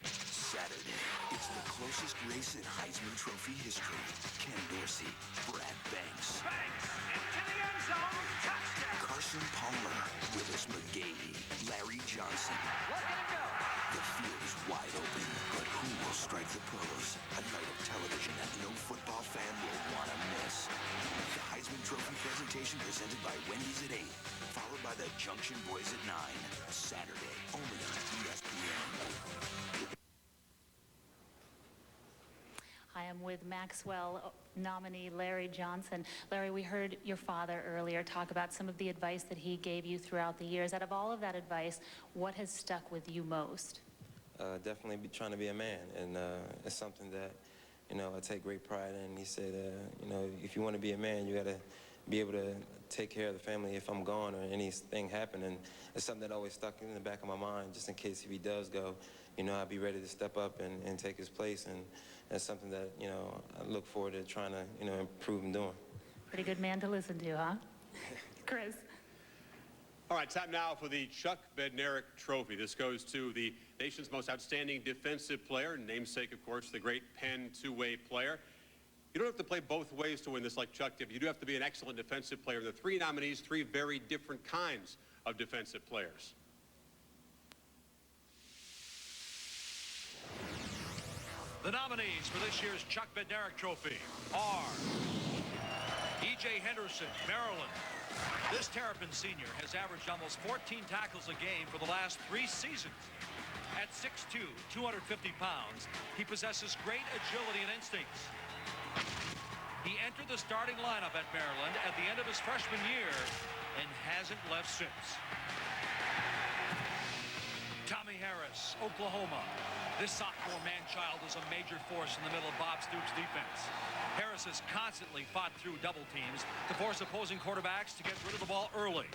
Saturday, it's the closest race in Heisman Trophy history. Ken Dorsey, Brad Banks. Banks into the end zone. Touchdown. Carson Palmer, Willis McGahee, Larry Johnson. Look at him go. The field is wide open, but who will strike the pros? A night of television that no football fan will want to miss. The Heisman Trophy presentation presented by Wendy's at 8, followed by the Junction Boys at 9. Saturday, only on ESPN. I am with Maxwell nominee Larry Johnson. Larry, we heard your father earlier talk about some of the advice that he gave you throughout the years. Out of all of that advice, what has stuck with you most? Definitely trying to be a man, and it's something that, you know, I take great pride in. He said, you know, if you want to be a man, you got to be able to take care of the family if I'm gone or anything happen. And it's something that always stuck in the back of my mind, just in case if he does go, you know, I'll be ready to step up and take his place. And that's something that, you know, I look forward to trying to, you know, improve and doing. Pretty good man to listen to, huh? Chris? All right, time now for the Chuck Bednarik Trophy. This goes to the nation's most outstanding defensive player, namesake, of course, the great Penn two-way player. You don't have to play both ways to win this like Chuck did. You do have to be an excellent defensive player. The 3 nominees, 3 very different kinds of defensive players. The nominees for this year's Chuck Bednarik Trophy are E.J. Henderson, Maryland. This Terrapin senior has averaged almost 14 tackles a game for the last 3 seasons. At 6'2", 250 pounds, he possesses great agility and instincts. He entered the starting lineup at Maryland at the end of his freshman year and hasn't left since. Tommy Harris, Oklahoma. This sophomore man-child is a major force in the middle of Bob Stoops' defense. Harris has constantly fought through double teams to force opposing quarterbacks to get rid of the ball early.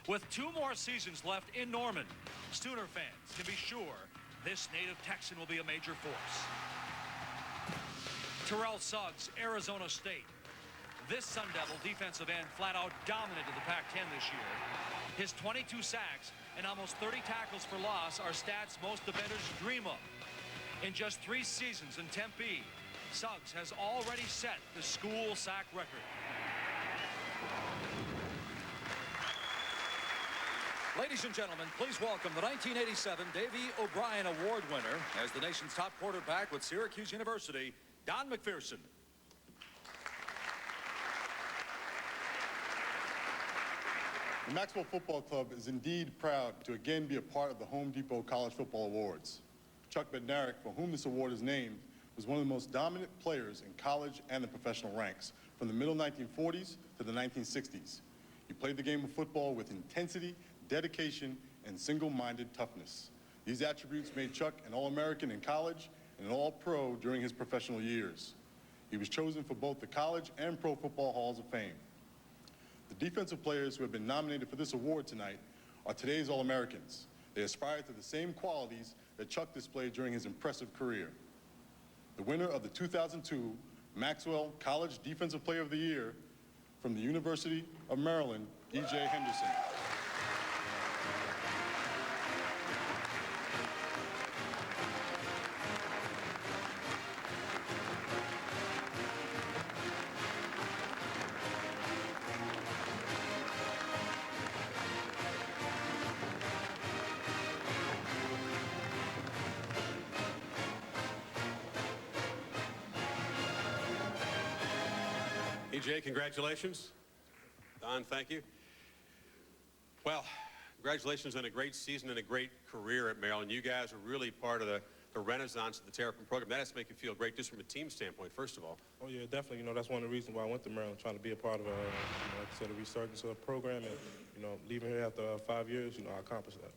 With 2 more seasons left in Norman, Sooner fans can be sure this native Texan will be a major force. Terrell Suggs, Arizona State. This Sun Devil defensive end flat out dominated the Pac-10 this year. His 22 sacks and almost 30 tackles for loss are stats most defenders dream of. In just 3 seasons in Tempe, Suggs has already set the school sack record. Ladies and gentlemen, please welcome the 1987 Davy O'Brien Award winner as the nation's top quarterback with Syracuse University, Don McPherson. The Maxwell Football Club is indeed proud to again be a part of the Home Depot College Football Awards. Chuck Bednarik, for whom this award is named, was one of the most dominant players in college and the professional ranks from the middle 1940s to the 1960s. He played the game of football with intensity, dedication, and single-minded toughness. These attributes made Chuck an All-American in college and an All-Pro during his professional years. He was chosen for both the college and pro football halls of fame. The defensive players who have been nominated for this award tonight are today's All-Americans. They aspire to the same qualities that Chuck displayed during his impressive career. The winner of the 2002 Maxwell College Defensive Player of the Year from the University of Maryland, E.J. Henderson. EJ, congratulations. Don, thank you. Well, congratulations on a great season and a great career at Maryland. You guys are really part of the renaissance of the Terrapin program. That has to make you feel great just from a team standpoint, first of all. Oh, yeah, definitely. You know, that's one of the reasons why I went to Maryland, trying to be a part of, like I said, a resurgence of a program. And, you know, leaving here after 5 years, you know, I accomplished that.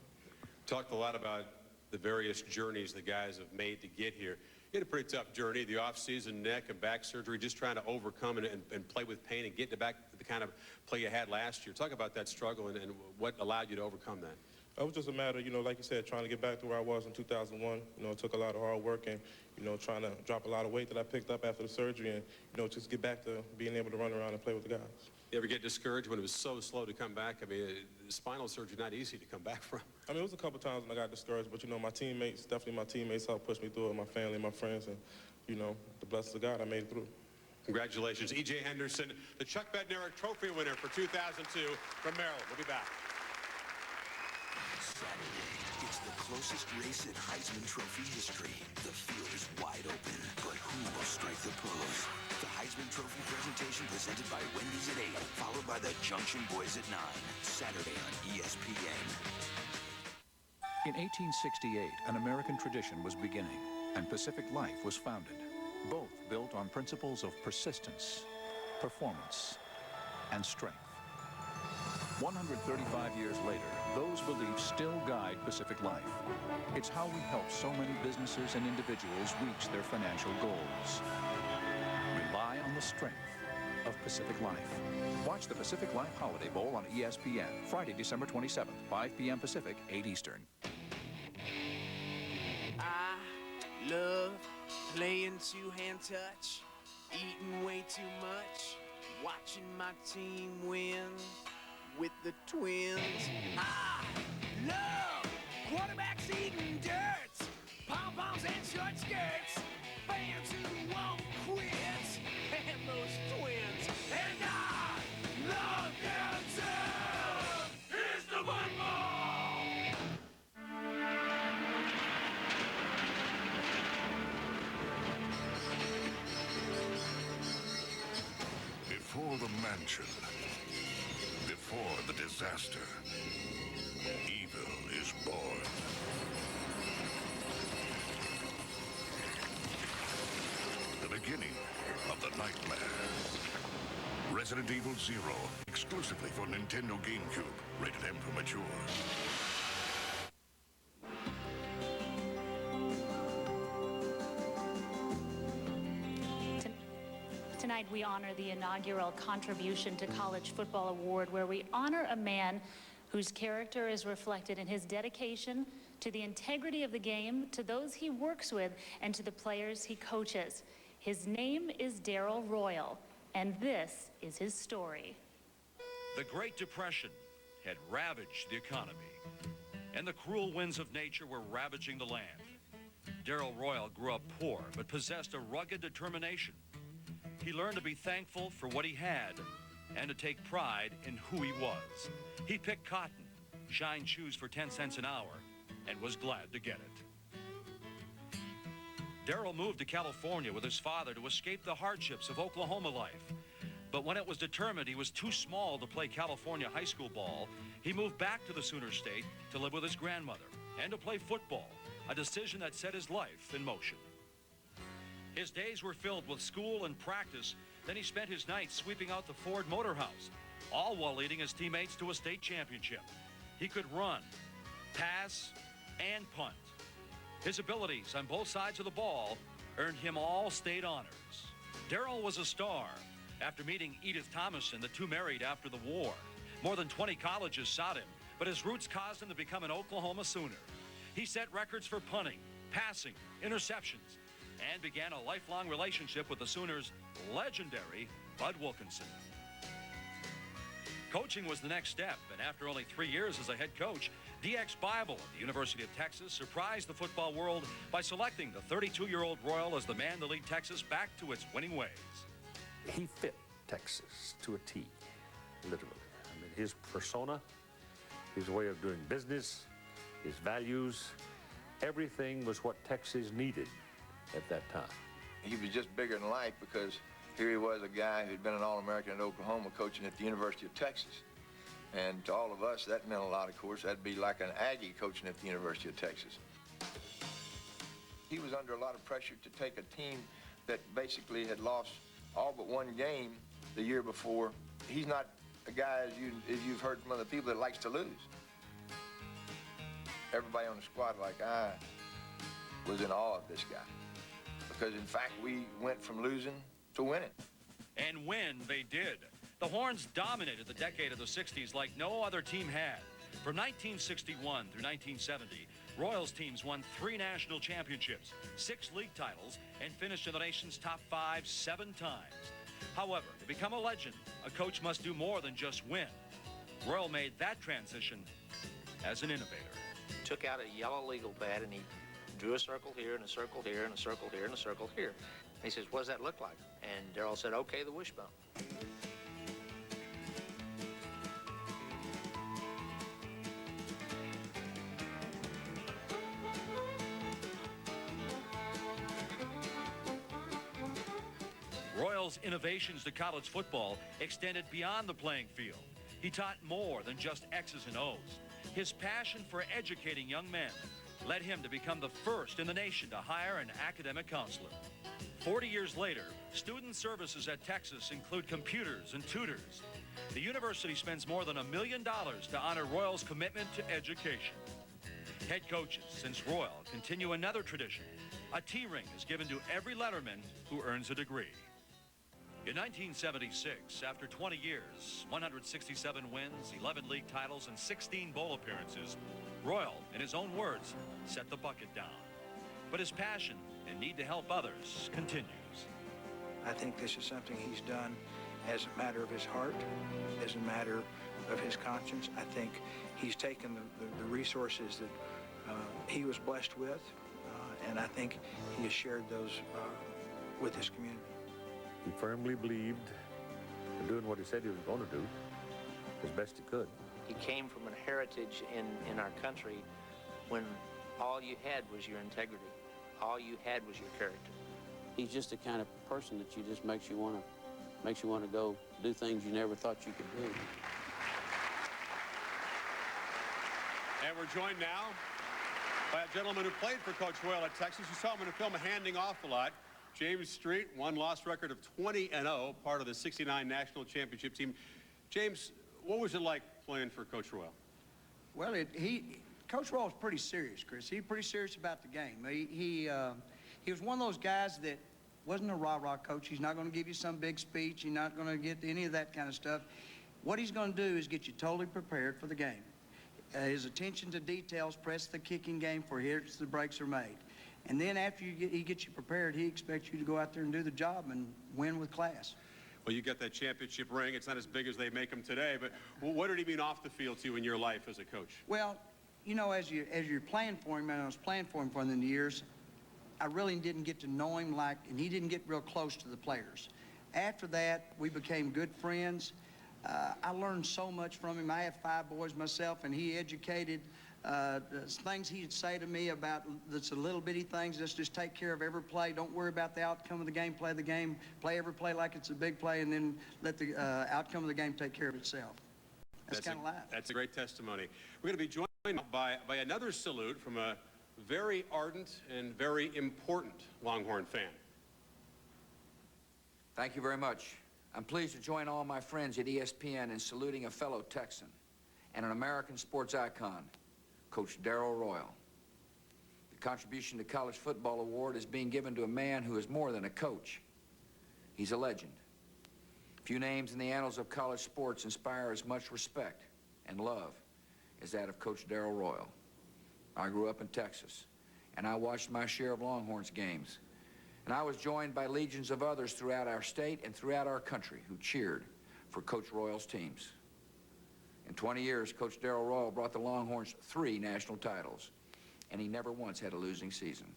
Talked a lot about the various journeys the guys have made to get here. You had a pretty tough journey, the off-season neck and back surgery, just trying to overcome and play with pain and get back to the kind of play you had last year. Talk about that struggle and what allowed you to overcome that. It was just a matter, you know, like you said, trying to get back to where I was in 2001. You know, it took a lot of hard work and, you know, trying to drop a lot of weight that I picked up after the surgery and, you know, just get back to being able to run around and play with the guys. You ever get discouraged when it was so slow to come back? I mean, spinal surgery is not easy to come back from. I mean, it was a couple times when I got discouraged, but, you know, my teammates, definitely my teammates helped push me through it, my family, my friends, and, you know, the blessings of God, I made it through. Congratulations, E.J. Henderson, the Chuck Bednarik Trophy winner for 2002 from Maryland. We'll be back. Saturday, it's the closest race in Heisman Trophy history. The field is wide open, but who will strike the pose? The Heisman Trophy presentation presented by Wendy's at 8, followed by the Junction Boys at 9. Saturday on ESPN. In 1868, an American tradition was beginning, and Pacific Life was founded, both built on principles of persistence, performance, and strength. 135 years later, those beliefs still guide Pacific Life. It's how we help so many businesses and individuals reach their financial goals. Rely on the strength of Pacific Life. Watch the Pacific Life Holiday Bowl on ESPN, Friday, December 27th, 5 p.m. Pacific, 8 Eastern. I love playing two-hand touch, eating way too much, watching my team win with the Twins. I love quarterbacks eating dirt, pom-poms and short skirts, fans who won't quit, and those Twins. And I love them too. Here's the football. Before the mansion, before the disaster, evil is born. The beginning of the nightmare. Resident Evil 0, exclusively for Nintendo GameCube, rated M for mature. Tonight we honor the inaugural Contribution to College Football Award, where we honor a man whose character is reflected in his dedication to the integrity of the game, to those he works with, and to the players he coaches. His name is Darrell Royal, and this is his story. The Great Depression had ravaged the economy, and the cruel winds of nature were ravaging the land. Darrell Royal grew up poor, but possessed a rugged determination. He learned to be thankful for what he had and to take pride in who he was. He picked cotton, shined shoes for 10 cents an hour, and was glad to get it. Darrell moved to California with his father to escape the hardships of Oklahoma life. But when it was determined he was too small to play California high school ball, he moved back to the Sooner State to live with his grandmother and to play football, a decision that set his life in motion. His days were filled with school and practice. Then he spent his nights sweeping out the Ford Motor House, all while leading his teammates to a state championship. He could run, pass, and punt. His abilities on both sides of the ball earned him all state honors. Darrell was a star. After meeting Edith Thomason, the two married after the war. More than 20 colleges sought him, but his roots caused him to become an Oklahoma Sooner. He set records for punting, passing, interceptions, and began a lifelong relationship with the Sooners' legendary Bud Wilkinson. Coaching was the next step, and after only 3 years as a head coach, DX Bible at the University of Texas surprised the football world by selecting the 32-year-old Royal as the man to lead Texas back to its winning ways. He fit Texas to a T, literally. I mean, his persona, his way of doing business, his values, everything was what Texas needed at that time. He was just bigger than life because Here he was, a guy who'd been an All-American at Oklahoma coaching at the University of Texas. And to all of us, that meant a lot, of course. That'd be like an Aggie coaching at the University of Texas. He was under a lot of pressure to take a team that basically had lost all but one game the year before. He's not a guy, as you've heard from other people, that likes to lose. Everybody on the squad, like I, was in awe of this guy. Because, in fact, we went from losing to winning. And win they did. The Horns dominated the decade of the 60s like no other team had. From 1961 through 1970, Royals teams won 3 national championships, 6 league titles, and finished in the nation's top 5 7 times. However, to become a legend, a coach must do more than just win. Royal made that transition as an innovator. Took out a yellow legal pad and he drew a circle here and a circle here and a circle here and a circle here. He says, what does that look like? And Darryl said, okay, the wishbone. Royal's innovations to college football extended beyond the playing field. He taught more than just X's and O's. His passion for educating young men led him to become the first in the nation to hire an academic counselor. 40 years later, student services at Texas include computers and tutors. The university spends more than $1 million to honor Royal's commitment to education. Head coaches since Royal continue another tradition. A T-ring is given to every letterman who earns a degree. In 1976, after 20 years, 167 wins, 11 league titles, and 16 bowl appearances, Royal, in his own words, set the bucket down. But his passion and need to help others continues. I think this is something he's done as a matter of his heart, as a matter of his conscience. I think he's taken the resources that he was blessed with, and I think he has shared those with his community. He firmly believed in doing what he said he was going to do as best he could. He came from a heritage in our country when all you had was your integrity. All you had was your character. He's just the kind of person that you just makes you want to go do things you never thought you could do. And we're joined now by a gentleman who played for Coach Royal at Texas. You saw him in a film Handing Off a lot. James Street, one-loss record of 20-0, part of the '69 national championship team. James, what was it like playing for Coach Royal? Well, Coach Royal was pretty serious, Chris. He was pretty serious about the game. He was one of those guys that wasn't a rah-rah coach. He's not going to give you some big speech. He's not going to get any of that kind of stuff. What he's going to do is get you totally prepared for the game. His attention to details, press the kicking game for here the breaks are made. And then after he gets you prepared, he expects you to go out there and do the job and win with class. Well, you got that championship ring. It's not as big as they make them today, but what did he mean off the field to you in your life as a coach? Well, you know, as you're playing for him, and I was playing for him for the years, I really didn't get to know him and he didn't get real close to the players. After that, we became good friends. I learned so much from him. I have 5 boys myself, and he educated things he'd say to me about that's a little bitty things. Just take care of every play. Don't worry about the outcome of the game. Play the game. Play every play like it's a big play, and then let the outcome of the game take care of itself. That's kind of life. That's a great testimony. We're going to be joined by another salute from a very ardent and very important Longhorn fan. Thank you very much. I'm pleased to join all my friends at ESPN in saluting a fellow Texan and an American sports icon, Coach Darryl Royal. The Contribution to College Football Award is being given to a man who is more than a coach. He's a legend. Few names in the annals of college sports inspire as much respect and love as that of Coach Darryl Royal. I grew up in Texas, and I watched my share of Longhorns games. And I was joined by legions of others throughout our state and throughout our country who cheered for Coach Royal's teams. In 20 years, Coach Darryl Royal brought the Longhorns 3 national titles, and he never once had a losing season.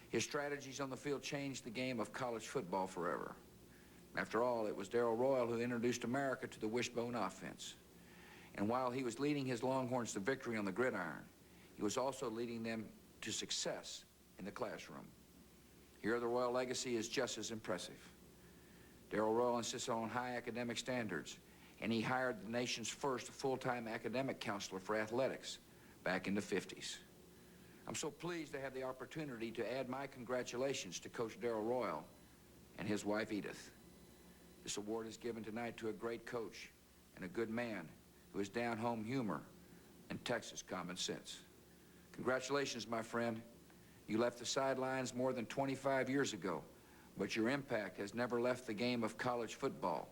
His strategies on the field changed the game of college football forever. After all, it was Darryl Royal who introduced America to the wishbone offense. And while he was leading his Longhorns to victory on the gridiron, he was also leading them to success in the classroom. Here, the Royal legacy is just as impressive. Darrell Royal insisted on high academic standards, and he hired the nation's first full-time academic counselor for athletics back in the 50s. I'm so pleased to have the opportunity to add my congratulations to Coach Darrell Royal and his wife, Edith. This award is given tonight to a great coach and a good man who has down-home humor and Texas common sense. Congratulations, my friend. You left the sidelines more than 25 years ago, but your impact has never left the game of college football,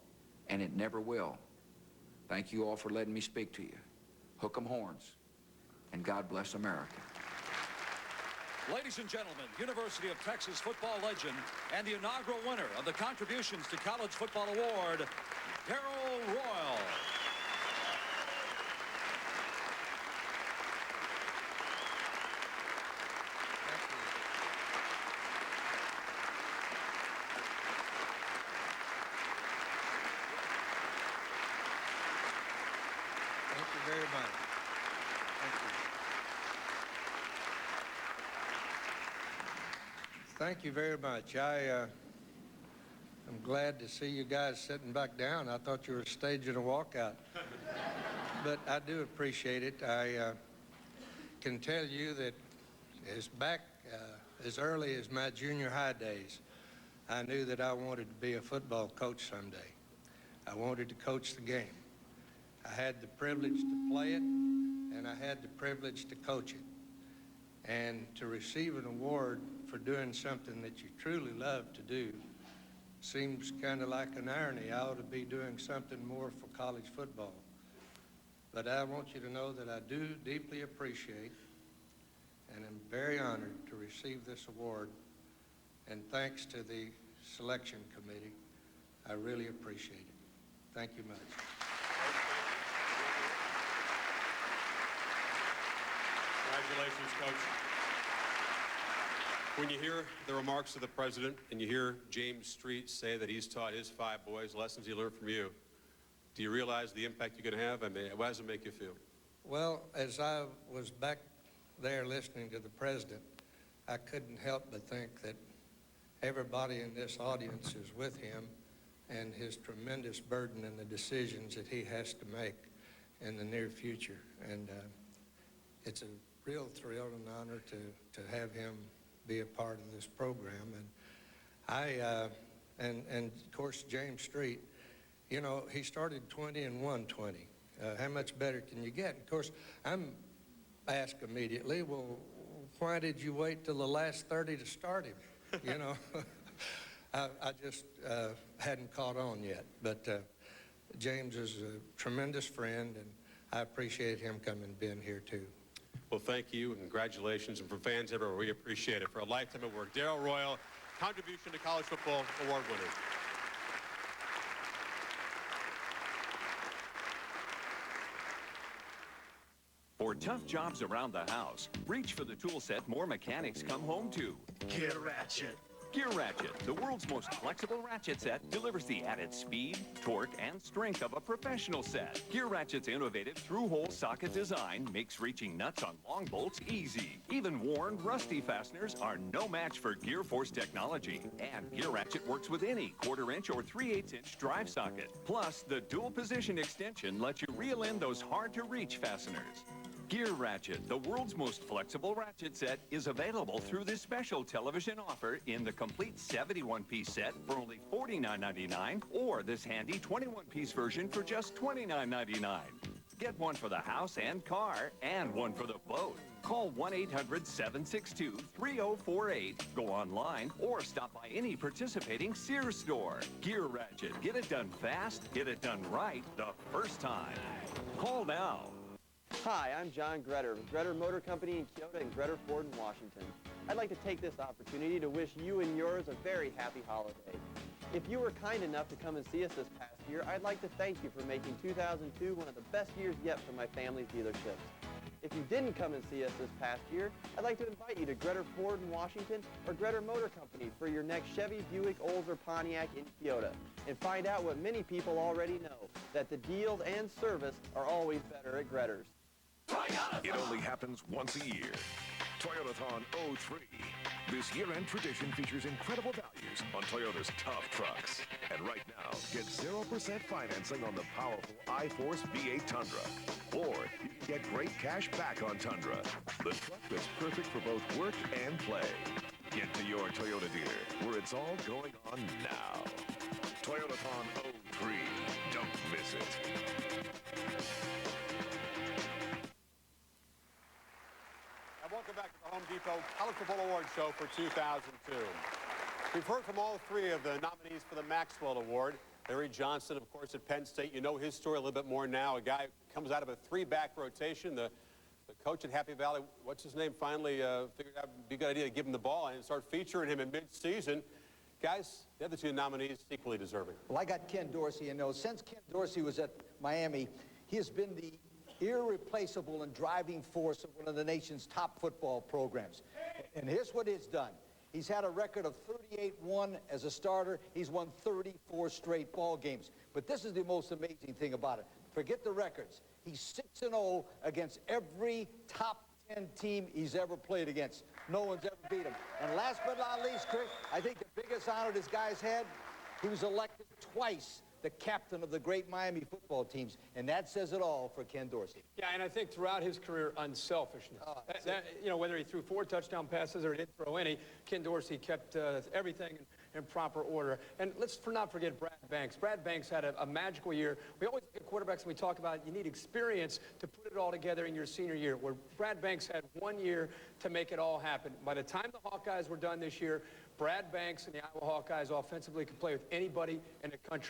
and it never will. Thank you all for letting me speak to you. Hook 'em horns, and God bless America. Ladies and gentlemen, University of Texas football legend and the inaugural winner of the Contributions to College Football Award, Darrell Royal. Thank you very much. Thank you. Thank you very much. I'm glad to see you guys sitting back down. I thought you were staging a walkout. But I do appreciate it. I can tell you that as early as my junior high days, I knew that I wanted to be a football coach someday. I wanted to coach the game. I had the privilege to play it, and I had the privilege to coach it. And to receive an award for doing something that you truly love to do seems kind of like an irony. I ought to be doing something more for college football. But I want you to know that I do deeply appreciate and am very honored to receive this award. And thanks to the selection committee, I really appreciate it. Thank you much. Congratulations, Coach. When you hear the remarks of the president and you hear James Street say that he's taught his 5 boys lessons he learned from you, do you realize the impact you're going to have? I mean, how does it make you feel? Well, as I was back there listening to the president, I couldn't help but think that everybody in this audience is with him and his tremendous burden and the decisions that he has to make in the near future. And it's a real thrill and honor to have him be a part of this program. And and of course, James Street, you know, he started 20 and won 20. How much better can you get? Of course, I'm asked immediately, well, why did you wait till the last 30 to start him? You know, I just hadn't caught on yet. But James is a tremendous friend, and I appreciate him coming and being here too. Well, thank you and congratulations. And from fans everywhere, we appreciate it. For a lifetime of work, Darrell Royal, Contribution to College Football Award winner. For tough jobs around the house, reach for the tool set more mechanics come home to. Gear Ratchet. Gear Ratchet, the world's most flexible ratchet set, delivers the added speed, torque, and strength of a professional set. Gear Ratchet's innovative through-hole socket design makes reaching nuts on long bolts easy. Even worn, rusty fasteners are no match for Gear Force technology. And Gear Ratchet works with any 1/4-inch or 3/8-inch drive socket. Plus, the dual-position extension lets you reel in those hard-to-reach fasteners. Gear Ratchet, the world's most flexible ratchet set, is available through this special television offer in the complete 71-piece set for only $49.99 or this handy 21-piece version for just $29.99. Get one for the house and car and one for the boat. Call 1-800-762-3048, go online, or stop by any participating Sears store. Gear Ratchet, get it done fast, get it done right the first time. Call now. Hi, I'm John Gretter with Gretter Motor Company in Kyoto and Gretter Ford in Washington. I'd like to take this opportunity to wish you and yours a very happy holiday. If you were kind enough to come and see us this past year, I'd like to thank you for making 2002 one of the best years yet for my family's dealerships. If you didn't come and see us this past year, I'd like to invite you to Gretter Ford in Washington or Gretter Motor Company for your next Chevy, Buick, Olds, or Pontiac in Kyoto and find out what many people already know, that the deals and service are always better at Gretter's. It only happens once a year. Toyotathon 03. This year-end tradition features incredible values on Toyota's tough trucks. And right now, get 0% financing on the powerful iForce V8 Tundra. Or you can get great cash back on Tundra, the truck that's perfect for both work and play. Get to your Toyota dealer, where it's all going on now. Toyotathon 03. Don't miss it. And welcome back to the Home Depot College Football Award Show for 2002. We've heard from all three of the nominees for the Maxwell Award. Larry Johnson, of course, at Penn State. You know his story a little bit more now. A guy who comes out of a three-back rotation. The coach at Happy Valley, what's his name, finally figured out it would be a good idea to give him the ball and start featuring him in mid-season. Guys, the other two nominees equally deserving. Well, I got Ken Dorsey, and since Ken Dorsey was at Miami, he has been the irreplaceable and driving force of one of the nation's top football programs. And here's what he's done. He's had a record of 38-1 as a starter. He's won 34 straight ball games. But this is the most amazing thing about it. Forget the records. He's 6-0 against every top 10 team he's ever played against. No one's ever beat him. And last but not least, Kirk, I think the biggest honor this guy's had, he was elected twice the captain of the great Miami football teams, and that says it all for Ken Dorsey. Yeah, and I think throughout his career, unselfishness. You know, whether he threw 4 touchdown passes or didn't throw any, Ken Dorsey kept everything in proper order. And let's not forget Brad Banks. Brad Banks had a magical year. We always look at quarterbacks and we talk about you need experience to put it all together in your senior year, where Brad Banks had 1 year to make it all happen. By the time the Hawkeyes were done this year, Brad Banks and the Iowa Hawkeyes offensively could play with anybody in the country.